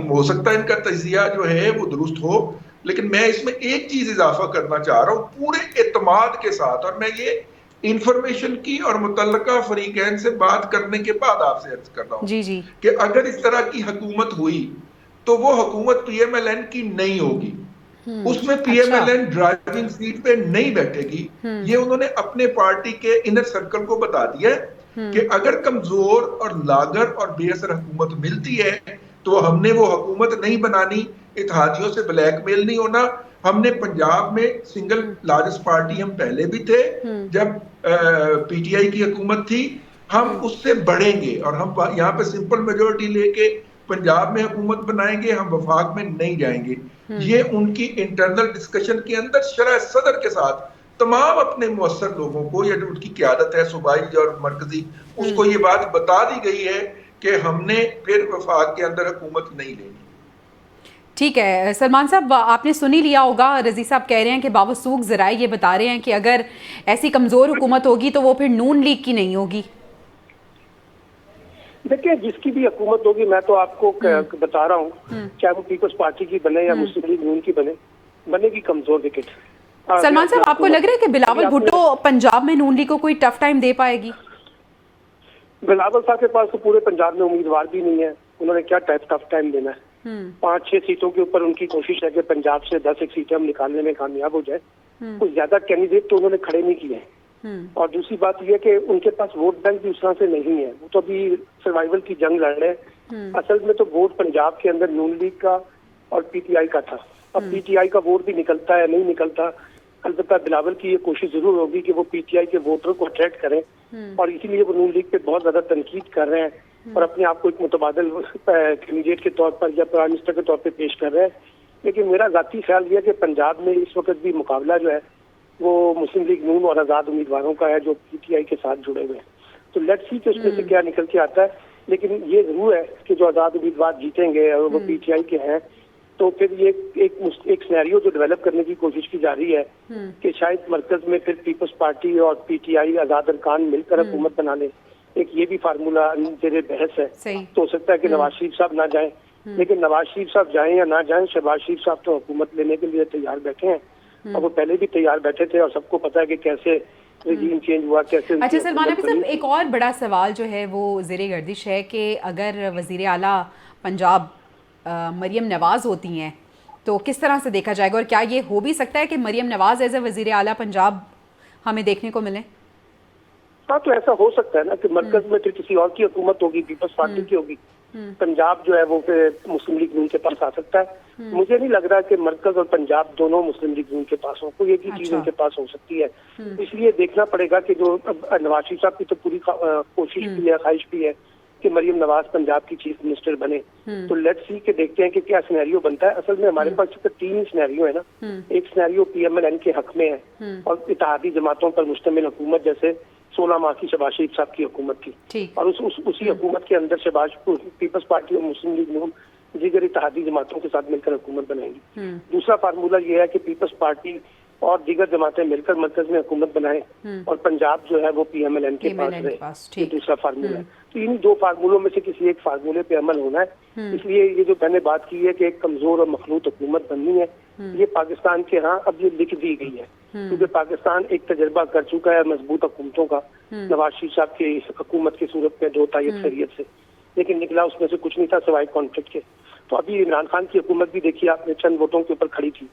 हो सकता है इनका तजिया जो है वो दुरुस्त हो, लेकिन मैं इसमें एक चीज इजाफा करना चाह रहा हूँ पूरे एतमाद के साथ, और मैं ये इंफॉर्मेशन की और मुतल्लका फरीकैन से बात करने के बाद आपसे अर्ज कर रहा हूं जी जी कि अगर इस तरह की हुकूमत हुई तो वो हुकूमत पीएमएलएन की नहीं होगी, उसमें पीएमएलएन ड्राइविंग सीट पे नहीं बैठेगी। ये उन्होंने अपने पार्टी के इनर सर्कल को बता दिया है कि अगर कमजोर और लागर और बेअसर हुकूमत मिलती है तो हमने वो हुकूमत नहीं बनानी, इत्तेहादियों से ब्लैकमेल नहीं होना। हमने पंजाब में सिंगल लार्जेस्ट पार्टी हम पहले भी थे जब पीटीआई की हुकूमत थी, हम उससे बढ़ेंगे और हम यहाँ पे सिंपल मेजोरिटी लेके पंजाब में हुकूमत बनाएंगे, हम वफाक में नहीं जाएंगे। ये उनकी इंटरनल डिस्कशन के अंदर शरह सदर के साथ तमाम अपने मुअस्सर लोगों को, या जो उनकी क्यादत है सूबाई और मरकजी, उसको ये बात बता दी गई है कि हमने फिर वफाक के अंदर हुकूमत नहीं लेनी। ठीक है सलमान साहब, आपने सुन ही लिया होगा, रजी साहब कह रहे हैं कि बावसूख ज़राए ये बता रहे हैं कि अगर ऐसी कमज़ोर हुकूमत होगी तो वो फिर नून लीग की नहीं होगी। देखिए, जिसकी भी हुकूमत होगी, मैं तो आपको बता रहा हूँ, चाहे वो पीपल्स पार्टी की बने या मुस्लिम लीग नून की बनेगी कमजोर विकेट। सलमान साहब, आपको लग रहा है कि बिलावल भुट्टो पंजाब में नून लीग को कोई टफ टाइम दे पाएगी? बिलावल साहब के पास तो पूरे पंजाब में उम्मीदवार भी नहीं है, उन्होंने क्या टफ टाइम देना है। 5-6 सीटों के ऊपर उनकी कोशिश है कि पंजाब से 10 सीटें हम निकालने में कामयाब हो जाए। कुछ ज्यादा कैंडिडेट तो उन्होंने खड़े नहीं किए हैं। और दूसरी बात यह कि उनके पास वोट बैंक भी उस तरह से नहीं है, वो तो अभी सर्वाइवल की जंग लड़ रहे हैं। असल में तो वोट पंजाब के अंदर नून लीग का और पीटीआई का था। अब पीटीआई का वोट भी निकलता है नहीं निकलता, अलबत्ता बिलावल की ये कोशिश जरूर होगी कि वो पीटीआई के वोटर को अट्रैक्ट करें, और इसीलिए वो नून लीग पे बहुत ज्यादा तनकीद कर रहे हैं और अपने आप को एक मुतबादल कैंडिडेट के तौर पर या प्राइम मिनिस्टर के तौर पे पेश कर रहे हैं। लेकिन मेरा जाती ख्याल यह कि पंजाब में इस वक्त भी मुकाबला जो है वो मुस्लिम लीग नून और आजाद उम्मीदवारों का है जो पीटीआई के साथ जुड़े हुए हैं। तो लेट्स सी कि उसमें से क्या निकल के आता है। लेकिन ये जरूर है कि जो आजाद उम्मीदवार जीतेंगे और वो पीटीआई के हैं, तो फिर ये एक सिनेरियो जो डेवलप करने की कोशिश की जा रही है कि शायद मरकज में फिर पीपल्स पार्टी और पीटीआई आजाद अरकान मिलकर हुकूमत बना ले। एक ये भी फार्मूला जेरे बहस है। तो हो सकता है कि नवाज शरीफ साहब ना जाएं, लेकिन नवाज शरीफ साहब जाएं या ना जाएं, शहबाज शरीफ साहब तो हुकूमत लेने के लिए तैयार बैठे हैं और वो पहले भी तैयार बैठे थे और सबको पता है कि कैसे रेजीम चेंज हुआ, कैसे। अच्छा सलमान साहब, एक और बड़ा सवाल जो है वो ज़ेरे गर्दिश है कि अगर वज़ीर आला पंजाब मरियम नवाज़ होती हैं तो किस तरह से देखा जाएगा, और क्या ये हो भी सकता है कि मरियम नवाज़ एज ए वज़ीर आला पंजाब हमें देखने को मिले? हाँ, तो ऐसा हो सकता है ना कि मरकज में फिर किसी और की हुकूमत होगी, पीपल्स पार्टी की होगी, पंजाब जो है वो फिर मुस्लिम लीग नून के पास आ सकता है। मुझे नहीं लग रहा कि मरकज और पंजाब दोनों मुस्लिम लीग नून के पास हो, कोई एक ही चीज उनके पास हो सकती है। इसलिए देखना पड़ेगा कि जो नवाज शरीफ साहब की तो पूरी कोशिश भी है, ख्वाहिश भी है कि मरियम नवाज पंजाब की चीफ मिनिस्टर बने। तो लेट्स सी के देखते हैं कि क्या सिनेरियो बनता है। असल में हमारे पास तो 3 सिनेरियो है ना। एक सिनेरियो पीएमएलएन के हक में है और इत्तेहादी जमातों पर मुश्तमिल हुकूमत, जैसे 16 माह की शहबाज शरीफ साहब की हुकूमत थी, और उसी हुकूमत के अंदर शहबाज पीपल्स पार्टी और मुस्लिम लीग नून दीगर इत्तेहादी जमातों के साथ मिलकर हुकूमत बनाएंगी। दूसरा फार्मूला ये है कि पीपल्स पार्टी और दीगर जमातें मिलकर मरकज में हुकूमत बनाएं और पंजाब जो है वो पीएमएलएन के पास रहे। ये दूसरा फार्मूला है। तो इन 2 फार्मूलों में से किसी एक फार्मूले पे अमल होना है। इसलिए ये जो मैंने बात की है कि एक कमजोर और मखलूत हुकूमत बननी है, ये पाकिस्तान के यहाँ अब ये लिख दी गई है, क्योंकि पाकिस्तान एक तजर्बा कर चुका है मजबूत हुकूमतों का, नवाज शरीफ साहब की हुकूमत की सूरत में 2 ताई अक्सरियत से, लेकिन निकला उसमें से कुछ नहीं था सिवाय कॉन्फ्लिक्ट के। तो अभी इमरान खान की हुकूमत भी देखिए आपने चंद वोटों के ऊपर खड़ी थी,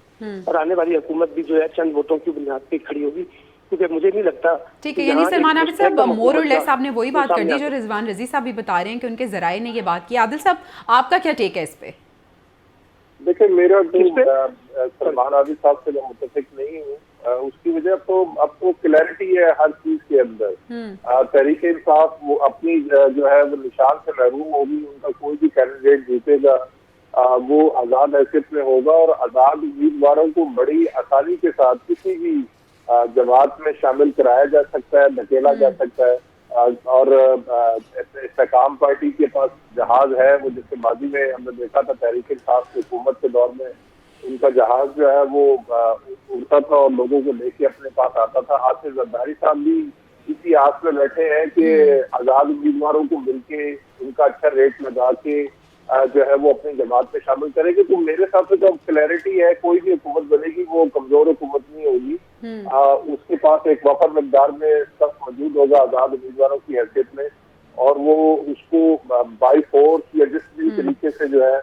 और आने वाली हुकूमत भी जो है चंद वोटों की बुनियाद पे खड़ी होगी, क्योंकि मुझे नहीं लगता। ठीक है, यानी सलमान आबिद साहब मोर और लेस आपने वही बात कर दी जो रिजवान रजी साहब भी बता रहे हैं कि उनके जराए ने ये बात की। आदिल साहब, आपका क्या टेक है इस पे? देखिए, मेरा सलमान आबिद साहब से मैं मुत्तफिक नहीं हूँ। उसकी वजह तो अब तो क्लैरिटी है हर चीज के अंदर। तहरीक इंसाफ वो अपनी जो है वो निशान से महरूम होगी, उनका कोई भी कैंडिडेट जीतेगा वो आजाद हैसियत में होगा और आजाद उम्मीदवारों को बड़ी आसानी के साथ किसी भी जमात में शामिल कराया जा सकता है, धकेला जा सकता है। और इस्तेकाम पार्टी के पास जहाज है, वो जिससे माजी में हमने देखा था तहरीक इंसाफ की हुकूमत के दौर में उनका जहाज जो है वो उड़ता था और लोगों को लेके अपने पास आता था। आसिफ जरदारी साहब भी इसी आस में बैठे हैं कि आजाद उम्मीदवारों को मिलके उनका अच्छा रेट लगा के जो है वो अपनी जमात में शामिल करेंगे। तो मेरे हिसाब से तो क्लैरिटी है, कोई भी हुकूमत बनेगी वो कमजोर हुकूमत नहीं होगी। उसके पास एक वफर मकदार में सब मौजूद होगा आजाद उम्मीदवारों की हैसियत में, और वो उसको बाई फोर्स या जिस भी तरीके से जो है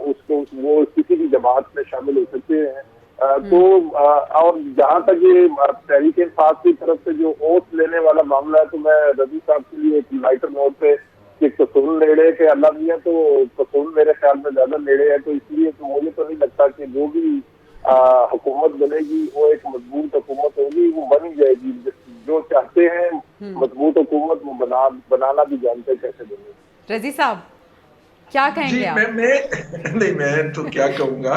उसको वो किसी भी जमात में शामिल हो सकते हैं। तो और जहाँ तक ये तहरीक इंसाफ की तरफ से जो ओथ लेने वाला मामला है, तो मैं रजी साहब के लिए एक लाइटर नोट पे कि कसूल नेड़े के अल्लाह मियाँ, तो कसूल मेरे ख्याल में ज्यादा नेड़े है, तो इसलिए तो मुझे तो नहीं लगता कि जो भी हुकूमत बनेगी वो एक मजबूत हुकूमत होगी, वो बन ही जाएगी। जो चाहते हैं मजबूत हुकूमत वो बनाना भी जानते हैं कैसे बने। रजी साहब क्या कहेंगे आप? मैं तो क्या कहूंगा,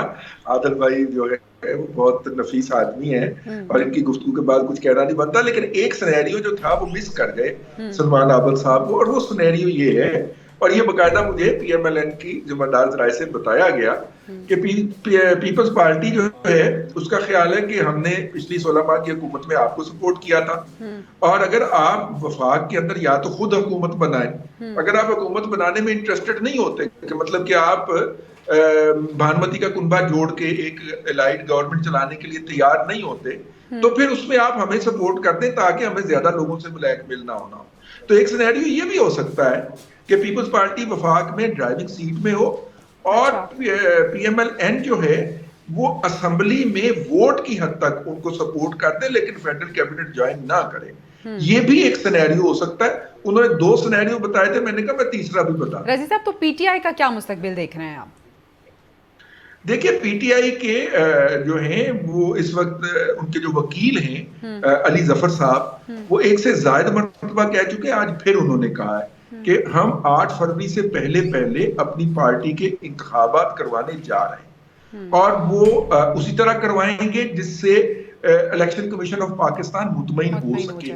आदिल भाई जो है वो बहुत नफीस आदमी है और इनकी गुफ्तगू के बाद कुछ कहना नहीं बनता, लेकिन एक सिनेरियो जो था वो मिस कर गए सलमान आबल साहब को, और वो सिनेरियो ये है, और ये बकायदा मुझे PMLN की जिम्मेदार जराए से बताया गया कि पीपल्स पार्टी जो है उसका ख्याल है कि हमने पिछली 16 माह की हुकूमत में आपको सपोर्ट किया था, और अगर आप वफाक के अंदर या तो खुद हुकूमत बनाए, अगर आप हुकूमत बनाने में इंटरेस्टेड नहीं होते कि मतलब कि आप भानुमती का कुनबा जोड़ के एक एलाइड गवर्नमेंट चलाने के लिए तैयार नहीं होते, तो फिर उसमें आप हमें सपोर्ट कर दें ताकि हमें ज्यादा लोगों से ब्लैकमेल ना होना हो। तो एक सिनेरियो ये भी हो सकता है कि पीपल्स पार्टी वफाक में ड्राइविंग सीट में हो और PMLN जो है वो असेंबली में वोट की हद तक उनको सपोर्ट कर दे, लेकिन फेडरल कैबिनेट ज्वाइन ना करे। ये भी एक सिनेरियो हो सकता है। उन्होंने 2 सिनेरियो बताए थे, मैंने कहा मैं तीसरा भी बता। रजी साहब, तो PTI का क्या मुस्तकबिल देख रहे हैं आप? देखिए, PTI के जो हैं वो इस वक्त उनके जो वकील हैं अली जफर साहब, वो एक से ज्यादा मरतबा कह चुके हैं, आज फिर उन्होंने कहा है कि हम 8 फरवरी से पहले अपनी पार्टी के इंतखाबात करवाने जा रहे हैं, और वो उसी तरह करवाएंगे जिससे इलेक्शन कमीशन ऑफ पाकिस्तान मुतमईन हो सके।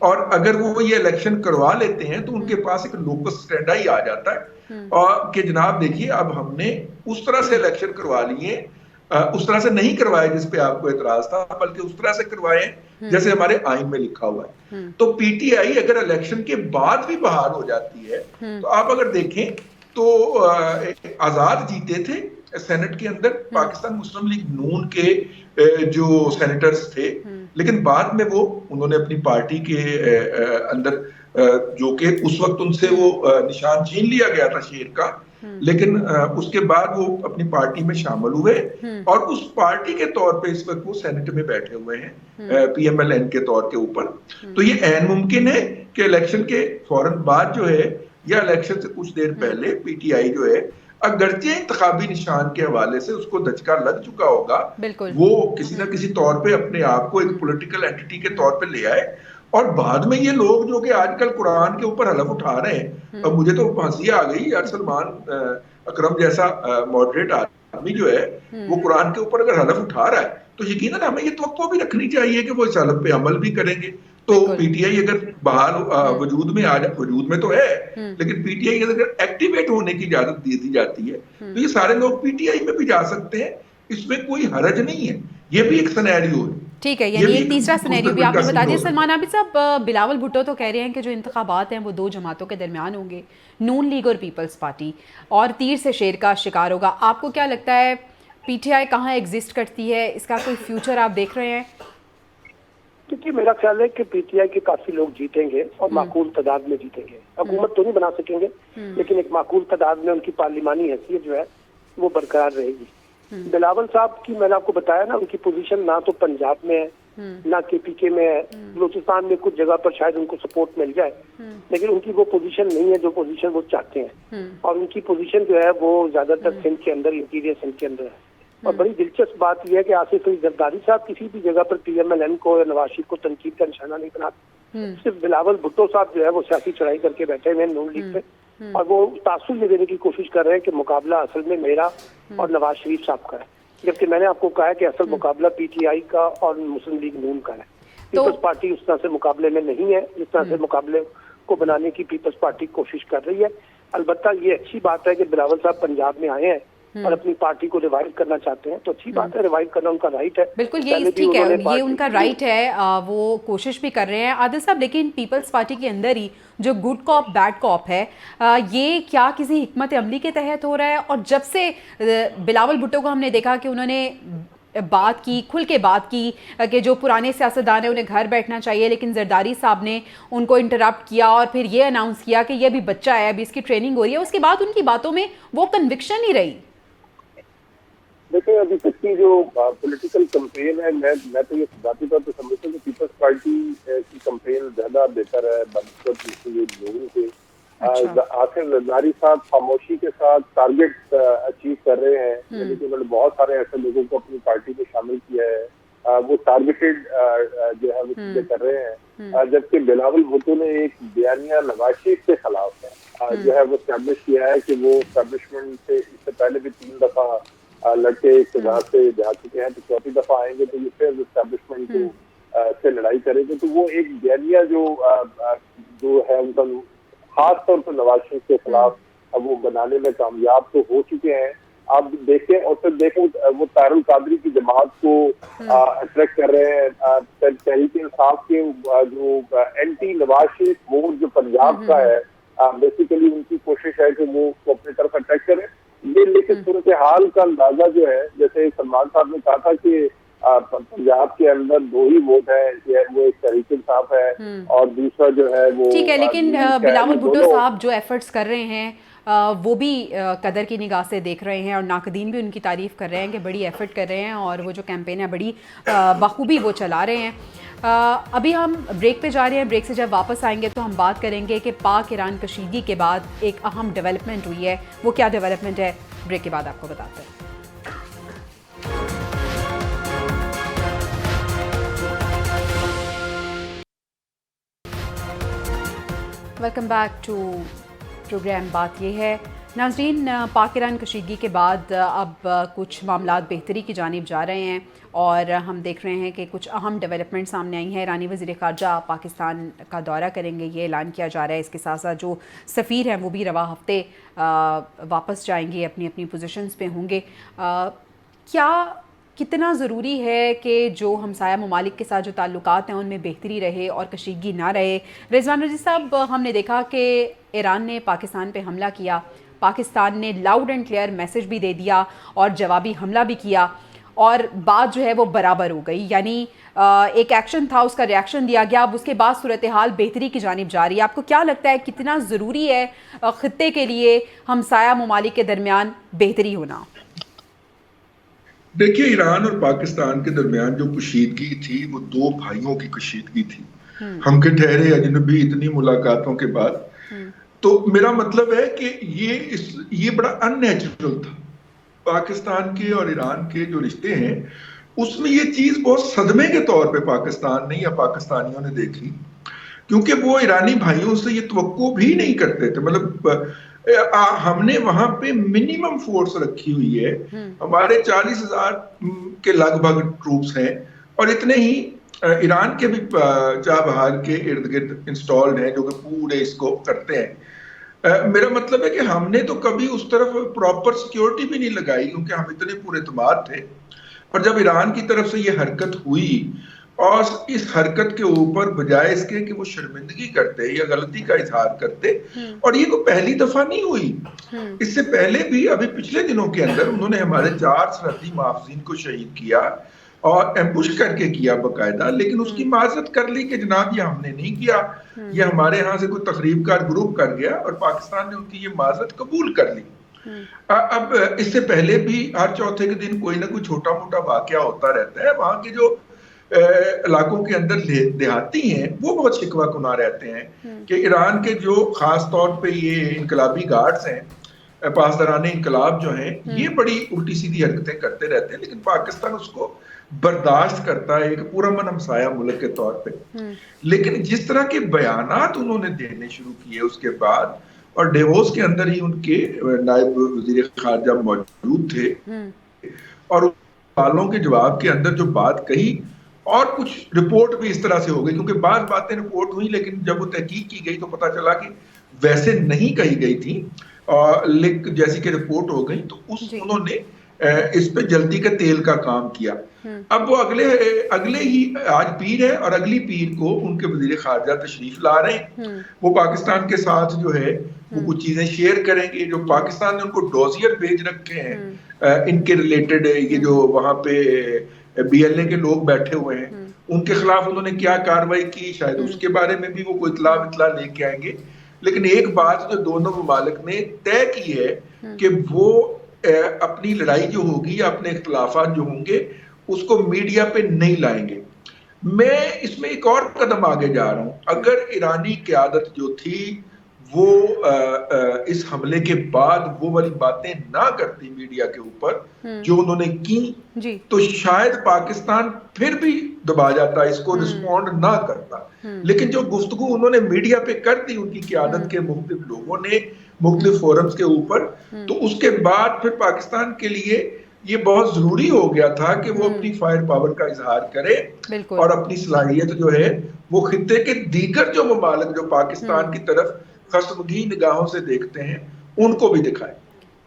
और अगर वो ये इलेक्शन करवा लेते हैं तो उनके पास एक लोकस स्टैंडाई आ जाता है और कि जनाब देखिए अब हमने उस तरह से इलेक्शन करवा लिए, उस तरह से नहीं करवाए जिस पे आपको एतराज था, बल्कि उस तरह से करवाए जैसे हमारे आइन में लिखा हुआ है। तो PTI अगर इलेक्शन के बाद भी बहाल हो जाती है, तो आप अगर देखें तो आजाद जीते थे सेनेट के अंदर, पाकिस्तान मुस्लिम लीग नून के जो सेनेटर्स थे, लेकिन बाद में वो उन्होंने अपनी पार्टी के अंदर जो कि उस वक्त उनसे वो निशान छीन लिया गया था शेर का, लेकिन उसके बाद वो अपनी पार्टी में शामिल हुए और उस पार्टी के तौर पे इस वक्त वो सेनेट में बैठे हुए हैं PMLN के तौर के ऊपर। तो ये ऐन मुमकिन है कि इलेक्शन के फौरन बाद जो है या इलेक्शन से कुछ देर पहले PTI जो है अगरचे इंतखाबी निशान के हवाले से उसको दचका लग चुका होगा, वो किसी ना किसी तौर पे अपने आप को एक पॉलिटिकल एंटिटी के तौर पे ले आए। और बाद में ये लोग जो कि आजकल कुरान के ऊपर हलफ उठा रहे हैं, अब मुझे तो हंसी आ गई यार, सलमान अकरम जैसा मॉडरेट आदमी जो है वो कुरान के ऊपर अगर हलफ उठा रहा है तो यकीनन हमें ये तवक्को भी रखनी चाहिए कि वो इस हलफ पे अमल भी करेंगे। तो PTI अगर बहाल वजूद में आ जाए, वजूद में तो है, लेकिन PTI अगर एक्टिवेट होने की इजाजत दे दी जाती है तो ये सारे लोग PTI में भी जा सकते हैं, इसमें कोई हरज नहीं है। ये भी एक सिनेरियो है। ठीक है, यानी एक तीसरा सिनेरियो भी आपने बता दिया। सलमान आबिद साहब, बिलावल भुट्टो तो कह रहे हैं कि जो इंतखाबात हैं वो 2 जमातों के दरमियान होंगे, नून लीग और पीपल्स पार्टी, और तीर से शेर का शिकार होगा। आपको क्या लगता है PTI कहाँ एग्जिस्ट करती है, इसका कोई फ्यूचर आप देख रहे हैं? क्योंकि मेरा ख्याल है कि PTI के काफी लोग जीतेंगे और माकूल तादाद में जीतेंगे। हुकूमत तो नहीं बना सकेंगे, लेकिन एक माकूल तादाद में उनकी पार्लिमानी हैसियत जो है वो बरकरार रहेगी। बिलावल साहब की मैंने आपको बताया ना, उनकी पोजीशन ना तो पंजाब में है ना KPK में है, बलूचिस्तान में कुछ जगह पर शायद उनको सपोर्ट मिल जाए, लेकिन उनकी वो पोजीशन नहीं है जो पोजीशन वो चाहते हैं। और उनकी पोजीशन जो है वो ज्यादातर सिंध के अंदर, इंटीरियर सिंध के अंदर है। और बड़ी दिलचस्प बात यह है कि आसिफ अली जरदारी साहब किसी भी जगह पर PMLN को या नवाज शरीफ को तनकीद का निशाना नहीं बनाते। सिर्फ बिलावल भुट्टो साहब जो है वो सियासी चढ़ाई करके बैठे हुए हैं नून लीग पे, और वो तासुर ये देने की कोशिश कर रहे हैं कि मुकाबला असल में मेरा और नवाज शरीफ साहब का है, जबकि मैंने आपको कहा है कि असल मुकाबला PTI का और मुस्लिम लीग नून का है। पीपल्स पार्टी उस तरह से मुकाबले में नहीं है जिस तरह से मुकाबले को बनाने की पीपल्स पार्टी कोशिश कर रही है। अलबत्ता ये अच्छी बात है कि बिलावल साहब पंजाब में आए हैं और अपनी पार्टी को रिवाइव करना चाहते हैं, तो अच्छी बात है, रिवाइव करना उनका राइट है। बिल्कुल, ये ठीक है, ये उनका राइट है, वो कोशिश भी कर रहे हैं। आदिल साहब, लेकिन पीपल्स पार्टी के अंदर ही जो गुड कॉप बैड कॉप है, ये क्या किसी हिकमत अमली के तहत हो रहा है? और जब से बिलावल भुट्टो को हमने देखा कि उन्होंने बात की, खुल के बात की कि जो पुराने सियासतदान हैं उन्हें घर बैठना चाहिए, लेकिन जरदारी साहब ने उनको इंटरप्ट किया और फिर ये अनाउंस किया कि ये अभी बच्चा है, अभी इसकी ट्रेनिंग हो रही है। उसके बाद उनकी बातों में वो कन्विक्शन ही रही। देखिए, अभी तक की जो पॉलिटिकल कैंपेन है, मैं तो ये जाती तौर पर समझता हूँ कि पीपल्स पार्टी की कैंपेन ज्यादा बेहतर है बनस्पत लोगों से। आखिर जरदारी साहब खामोशी के साथ टारगेट अचीव कर रहे हैं, यानी कि उन्होंने बहुत सारे ऐसे लोगों को अपनी पार्टी में शामिल किया है। वो टारगेटेड जो है वो चीजें कर रहे हैं। जबकि बिलावल भुट्टो ने एक बयानिया नवाज शरीफ के खिलाफ है जो है वो स्टैब्लिश किया है कि वो स्टैब्लिशमेंट से इससे पहले भी 3 दफा लड़के इक़्तिदार से जा चुके हैं, तो चौथी दफा आएंगे तो ये फिर एस्टैब्लिशमेंट को से लड़ाई करेंगे। तो वो एक बयानिया जो है उनका खास तौर पर नवाज शरीफ के खिलाफ वो बनाने में कामयाब तो हो चुके हैं। आप देखें और फिर देखें वो तारुल कादरी की जमात को अट्रैक्ट कर रहे हैं। तहरीक इंसाफ के जो एंटी नवाज शरीफ वोट जो पंजाब का है, बेसिकली उनकी कोशिश है कि वो उसको अपनी तरफ अट्रैक्ट करें। ये लेकिन सूरत हाल का अंदाजा जो है, जैसे सलमान साहब ने कहा था कि पंजाब के अंदर 2 ही वोट है, वो एक तहरीक इंसाफ है और दूसरा जो है वो ठीक है। लेकिन बिलावल भुट्टो साहब जो एफर्ट्स कर रहे हैं वो भी कदर की निगाह से देख रहे हैं और नाकदीन भी उनकी तारीफ कर रहे हैं कि बड़ी एफर्ट कर रहे हैं और वो जो कैंपेन है बड़ी बखूबी वो चला रहे हैं। अभी हम ब्रेक पे जा रहे हैं। ब्रेक से जब वापस आएंगे तो हम बात करेंगे कि पाक ईरान कशीदगी के बाद एक अहम डेवलपमेंट हुई है। वो क्या डेवलपमेंट है, ब्रेक के बाद आपको बताते हैं। वेलकम बैक टू प्रोग्राम बात ये है। नाज़रीन, पाक ईरान कशीदगी के बाद अब कुछ मामलात बेहतरी की जानिब जा रहे हैं और हम देख रहे हैं कि कुछ अहम डेवलपमेंट सामने आई हैं। ईरानी वज़ीर ख़ारजा पाकिस्तान का दौरा करेंगे, ये ऐलान किया जा रहा है। इसके साथ साथ जो सफ़ीर हैं वो भी रवा हफ्ते वापस जाएंगे, अपनी अपनी पोजीशंस पे होंगे। क्या कितना ज़रूरी है कि जो हमसाया ममालिक के साथ जो ताल्लुकात हैं उनमें बेहतरी रहे और कशीदगी ना रहे? रिजवान रज़ी साहब, हमने देखा कि ईरान ने पाकिस्तान पे हमला किया, पाकिस्तान ने लाउड एंड क्लियर मैसेज भी दे दिया और जवाबी हमला भी किया और बात जो है वो बराबर हो गई। यानी एक एक्शन था, उसका रिएक्शन दिया गया, अब उसके बाद सूरत हाल बेहतरी की जानिब जा रही है। आपको क्या लगता है कितना ज़रूरी है ख़ित्ते के लिए हमसाया ममालिक के दरमियान बेहतरी होना? देखिए, ईरान और पाकिस्तान के दरमियान जो कशीदगी थी वो 2 भाइयों की कशीदगी थी, हम के ठहरे अजनबी इतनी मुलाकातों के बाद। तो मेरा मतलब है कि ये बड़ा अननेचुरल था। पाकिस्तान के और ईरान के जो रिश्ते हैं उसमें ये चीज बहुत सदमे के तौर पे पाकिस्तान ने या पाकिस्तानियों ने देखी, क्योंकि वो ईरानी भाइयों से ये तवक्को भी नहीं करते थे। मतलब हमने वहां पे मिनिमम फोर्स रखी हुई है, हमारे 40,000 के लगभग ट्रूप्स हैं और इतने ही ईरान के भी चाबहार के इर्द गिर्द इंस्टॉल्ड हैं जो कि पूरे इसको करते हैं। मेरा मतलब है कि हमने तो कभी उस तरफ प्रॉपर सिक्योरिटी भी नहीं लगाई, क्योंकि हम इतने पूरे एतमाद थे। और जब ईरान की तरफ से ये हरकत हुई और इस हरकत के ऊपर बजाय इसके कि वो शर्मिंदगी करते या गलती का इजहार करते, और ये कोई पहली दफा नहीं हुई, इससे पहले भी अभी पिछले दिनों के अंदर उन्होंने हमारे 4 सरहदी मुआफिजीन को शहीद किया और एम्बुश करके किया बकायदा, लेकिन उसकी माजरत कर ली कि जनाब ये हमने नहीं किया, ये हमारे यहाँ से कोई तकरीबकार ग्रुप कर गया और पाकिस्तान ने उनकी ये माजरत कबूल कर ली। अब इससे पहले भी हर चौथे के दिन कोई ना कोई छोटा मोटा वाकया होता रहता है। वहां के जो इलाकों के अंदर देहाती हैं वो बहुत शिकवा कुना रहते हैं कि ईरान के जो खास तौर पे ये इनकलाबी गार्ड्स हैं, पासदाराने इनकलाब जो हैं, ये बड़ी उल्टी सीधी हरकतें करते रहते हैं, लेकिन पाकिस्तान उसको बर्दाश्त करता है एक पूरा मन हमसाया मुल्क के तौर पे। लेकिन जिस तरह के बयानात उन्होंने देने शुरू किए उसके बाद, और डेवोस के अंदर ही उनके नायब वजीर खारजा मौजूद थे और सवालों के जवाब के अंदर जो बात कही, और कुछ रिपोर्ट भी इस तरह से हो गई, क्योंकि बात बातें रिपोर्ट हुई लेकिन जब वो तहकीक की गई तो पता चला कि वैसे नहीं कही गई थी, लेकिन जैसी कि रिपोर्ट हो गई तो उन्होंने इस पे जल्दी का तेल का काम किया। अब वो अगले ही आज पीर है और अगली पीर को उनके वजीर खारजा तशरीफ ला रहे हैं। वो पाकिस्तान के साथ जो है वो कुछ चीजें शेयर करेंगे। जो पाकिस्तान ने उनको डोजियर भेज रखे हैं इनके रिलेटेड ये जो वहां पे BLA के लोग बैठे हुए हैं उनके खिलाफ उन्होंने क्या कार्रवाई की, शायद उसके बारे में भी वो कोई इतला लेके आएंगे। लेकिन एक बात जो दोनों ममालिक ने तय की है कि वो अपनी लड़ाई जो होगी या अपने इख्तलाफात जो होंगे उसको मीडिया पे नहीं लाएंगे। मैं इसमें एक और कदम आगे जा रहा हूं। अगर ईरानी क़यादत जो थी वो इस हमले के बाद वो वाली बातें ना करती मीडिया के ऊपर जो उन्होंने की, तो शायद पाकिस्तान फिर भी दबा जाता, इसको रिस्पॉन्ड ना करता। लेकिन जो गुफ्तगू उन्होंने मीडिया पे कर दी उनकी क़यादत के मुख्तलिफ लोगों ने मुख्तलिफ फोरम्स के ऊपर, तो उसके बाद फिर पाकिस्तान के लिए ये बहुत जरूरी हो गया था कि वो अपनी फायर पावर का इजहार करे और अपनी सलाहियत जो है वो खित्ते के दीगर जो ममालिक जो पाकिस्तान की तरफ खसमगी निगाहों से देखते हैं उनको भी दिखाए।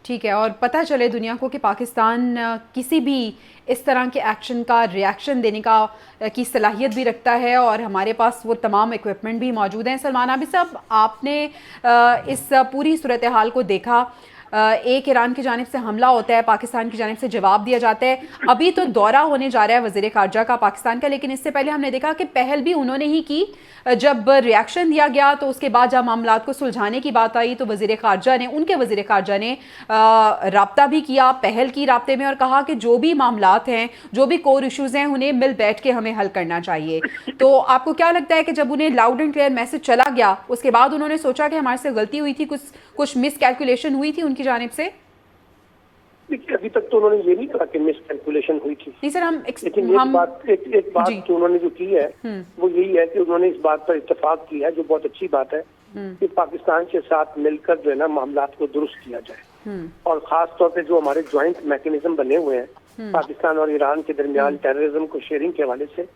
ठीक है, और पता चले दुनिया को कि पाकिस्तान किसी भी इस तरह के एक्शन का रिएक्शन देने की सलाहियत भी रखता है और हमारे पास वो तमाम इक्विपमेंट भी मौजूद हैं। सलमान आबिद साहब, आपने इस पूरी सूरत हाल को देखा। एक ईरान की जानिब से हमला होता है, पाकिस्तान की जानिब से जवाब दिया जाता है। अभी तो दौरा होने जा रहा है वज़ीर ख़ारजा का पाकिस्तान का, लेकिन इससे पहले हमने देखा कि पहल भी उन्होंने ही की। जब रिएक्शन दिया गया तो उसके बाद जब मामलात को सुलझाने की बात आई तो उनके वज़ीर ख़ारजा ने राब्ता भी किया, पहल की राब्ते में, और कहा कि जो भी मामलात हैं, जो भी कोर इशूज़ हैं, उन्हें मिल बैठ के हमें हल करना चाहिए। तो आपको क्या लगता है कि जब उन्हें लाउड एंड क्लियर मैसेज चला गया उसके बाद उन्होंने सोचा कि हमारे से गलती हुई थी, कुछ मिसकैलकुलेशन हुई थी उनकी जानिब से? अभी तक तो उन्होंने ये नहीं कहा कि मिसकैलकुलेशन हुई थी। नहीं सर, लेकिन एक बात जो उन्होंने जो की है वो यही है कि उन्होंने इस बात पर इत्तेफाक किया है, जो बहुत अच्छी बात है, कि पाकिस्तान के साथ मिलकर जो है ना मामलात को दुरुस्त किया जाए। और खास तौर पे जो हमारे ज्वाइंट मैकेनिज्म बने हुए हैं पाकिस्तान और ईरान के दरमियान टेररिज्म को शेयरिंग के हवाले से,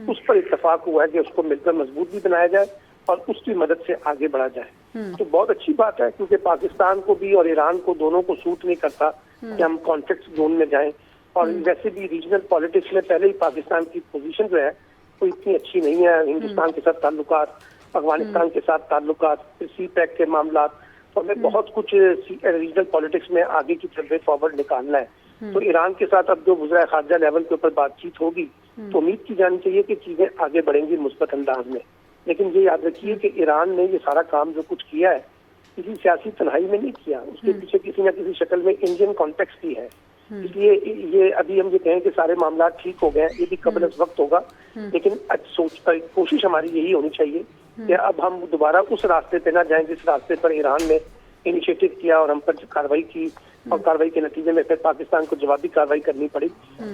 उस पर इत्तेफाक हुआ है कि उसको मिलकर मजबूत भी बनाया जाए और उसकी मदद से आगे बढ़ा जाए। तो बहुत अच्छी बात है, क्योंकि पाकिस्तान को भी और ईरान को दोनों को सूट नहीं करता कि हम कॉन्फ्लिक्ट जोन में जाएं। और वैसे भी रीजनल पॉलिटिक्स में पहले ही पाकिस्तान की पोजीशन जो है वो इतनी अच्छी नहीं है। हिंदुस्तान के साथ ताल्लुकात, अफगानिस्तान के साथ ताल्लुकात, CPEC के मामला, तो हमें बहुत कुछ रीजनल पॉलिटिक्स में आगे की तरफ फॉरवर्ड निकालना है। तो ईरान के साथ अब जो वज़ीर ख़ारजा लेवल के ऊपर बातचीत होगी तो उम्मीद की जानी चाहिए कि चीजें आगे बढ़ेंगी मुस्बत अंदाज में। लेकिन ये याद रखिए कि ईरान ने ये सारा काम जो कुछ किया है किसी सियासी तन्हाई में नहीं किया, उसके पीछे किसी न किसी शक्ल में इंडियन कॉन्टेक्स्ट भी है। इसलिए ये अभी हम ये कहें कि सारे मामला ठीक हो गए, ये भी कबल वक्त होगा। लेकिन कोशिश हमारी यही होनी चाहिए कि अब हम दोबारा उस रास्ते पे ना जाएं जिस रास्ते पर ईरान ने इनिशिएटिव किया और हम पर कार्रवाई की, और कार्रवाई के नतीजे में फिर पाकिस्तान को जवाबी कार्रवाई करनी पड़ी।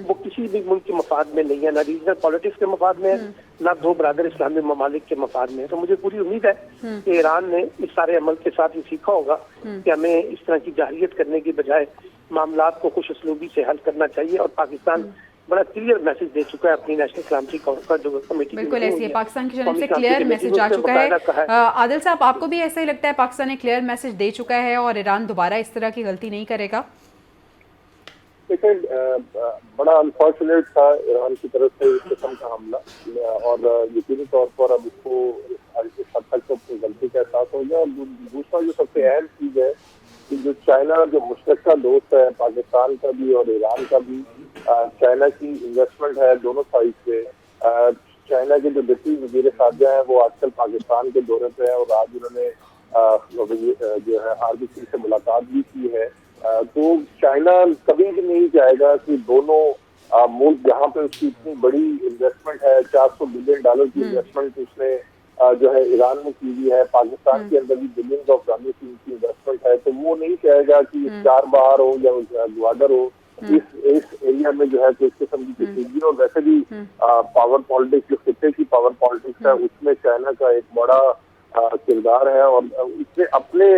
वो किसी भी मुल्क के मफाद में नहीं है, ना रीजनल पॉलिटिक्स के मफाद में है, ना दो बरादर इस्लामी ममालिक के मफाद में है। तो मुझे पूरी उम्मीद है कि ईरान ने इस सारे अमल के साथ ये सीखा होगा कि हमें इस तरह की जाहिरियत करने की बजाय मामलात को खुश असलूबी से हल करना चाहिए। और पाकिस्तान बड़ा क्लियर मैसेज दे चुका है अपनी नेशनल सलामती जो कमेटी, बिल्कुल ऐसी है, पाकिस्तान की जानिब से क्लियर मैसेज आ चुका है। आदिल साहब, आपको भी ऐसा ही लगता है पाकिस्तान ने क्लियर मैसेज दे चुका है और ईरान दोबारा इस तरह की गलती नहीं करेगा? देखिए, बड़ा अनफॉर्चुनेट था ईरान की तरफ से इस किस्म का हमला, और यकीनी तौर पर अब इसको इस हद तक तो अपनी गलती का एहसास हो गया। और दूसरा जो सबसे अहम चीज है कि जो चाइना जो मुश्तरका दोस्त है पाकिस्तान का भी और ईरान का भी, चाइना की इन्वेस्टमेंट है दोनों साइड से। चाइना के जो डिप्टी वज़ीर ख़ारजा हैं वो आजकल पाकिस्तान के दौरे पे है और आज उन्होंने जो है RBC से मुलाकात भी की है। तो चाइना कभी भी नहीं चाहेगा कि दोनों मुल्क जहाँ पे उसकी इतनी बड़ी इन्वेस्टमेंट है, $400 बिलियन की इन्वेस्टमेंट उसने जो है ईरान में की हुई है, पाकिस्तान के अंदर भी बिलियंस ऑफ डॉलर की इन्वेस्टमेंट है, तो वो नहीं चाहेगा कि चार बाहर हो या ग्वादर हो इस एरिया में जो है तो इस किस्म की चीजें। और वैसे भी पावर पॉलिटिक्स जो खित्ते की पावर पॉलिटिक्स है उसमें चाइना का एक बड़ा किरदार है, और इसने अपने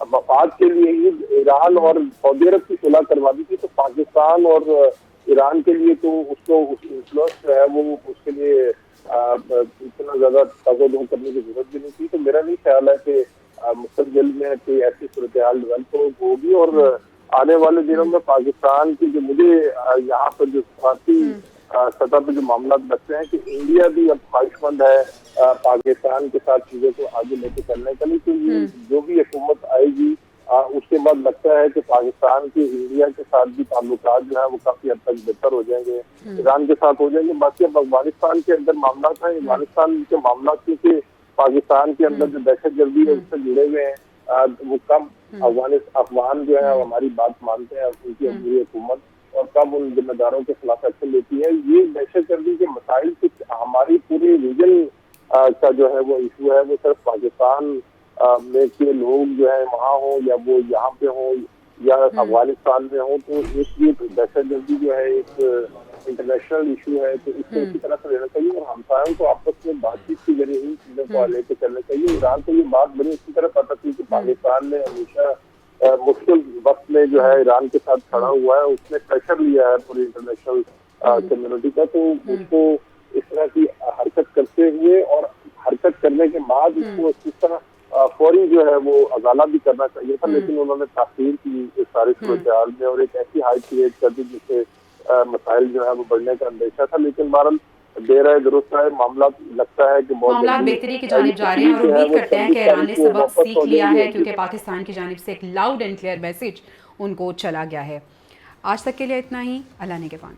मफाद के लिए ही ईरान और सऊदी अरब की सुलह करवा दी थी। तो पाकिस्तान और ईरान के लिए तो उसको इन्फ्लुएंस जो है वो उसके लिए इतना ज्यादा तगड़ो करने की जरूरत भी नहीं थी। तो मेरा नहीं ख्याल है कि मुस्तकबिल में कोई ऐसी सूरत हाल डेवलप होगी। और आने वाले दिनों में पाकिस्तान की जो मुझे यहाँ पर जो भारतीय सतह पर जो मामला लगते हैं कि इंडिया भी अब ख्वाहिशमंद है पाकिस्तान के साथ चीजों को आगे लेके चलने के लिए। तो जो भी हुकूमत आएगी उसके बाद लगता है कि पाकिस्तान के इंडिया के साथ भी ताल्लुकात जो है वो काफी हद तक बेहतर हो जाएंगे, ईरान के साथ हो जाएंगे। बाकी अब अफगानिस्तान के अंदर मामला है, अफगानिस्तान के मामला क्योंकि पाकिस्तान के अंदर जो दहशत गर्दी है उससे जुड़े हुए हैं, वो कब अफगान जो है हमारी बात मानते हैं, उनकी अमूरी हुकूमत, और कब उन जिम्मेदारों के खिलाफ एक्शन लेती है। ये दहशत गर्दी के मसाइल कुछ हमारी पूरे रीजन का जो है वो इशू है, वो सिर्फ पाकिस्तान में के लोग जो है वहाँ हो या वो यहाँ पे हो या अफगानिस्तान में हो, तो इसलिए दहशत गर्दी जो है एक इंटरनेशनल इशू है, तो इसको इसी तरह से लेना चाहिए और हमसायों को आपस में बातचीत के जरिए ही चीजों को लेकर चलना चाहिए। ईरान को ये बात बड़ी अच्छी तरह पता थी कि पाकिस्तान ने हमेशा मुश्किल वक्त में जो है ईरान के साथ खड़ा हुआ है, उसने प्रेशर लिया है पूरी इंटरनेशनल कम्युनिटी का, तो उसको इस तरह की हरकत करते हुए और हरकत करने के बाद उसको इस तरह फौरी जो है वो अजाला भी करना चाहिए था, लेकिन उन्होंने ताखीर की इस सारी सूरत में और एक ऐसी हाइट क्रिएट कर दी जिससे मसाइल जो है वो बढ़ने का अंदेशा था। लेकिन बहरहाल देर है दुरुस्त है, मामला लगता है कि मामला बेहतरी की जानिब जा रहे हैं और उम्मीद करते हैं कि ईरान ने सबक सीख लिया है, क्योंकि पाकिस्तान की जानिब से एक लाउड एंड क्लियर मैसेज उनको चला गया है। आज तक के लिए इतना ही। अल्लाह ने के पान।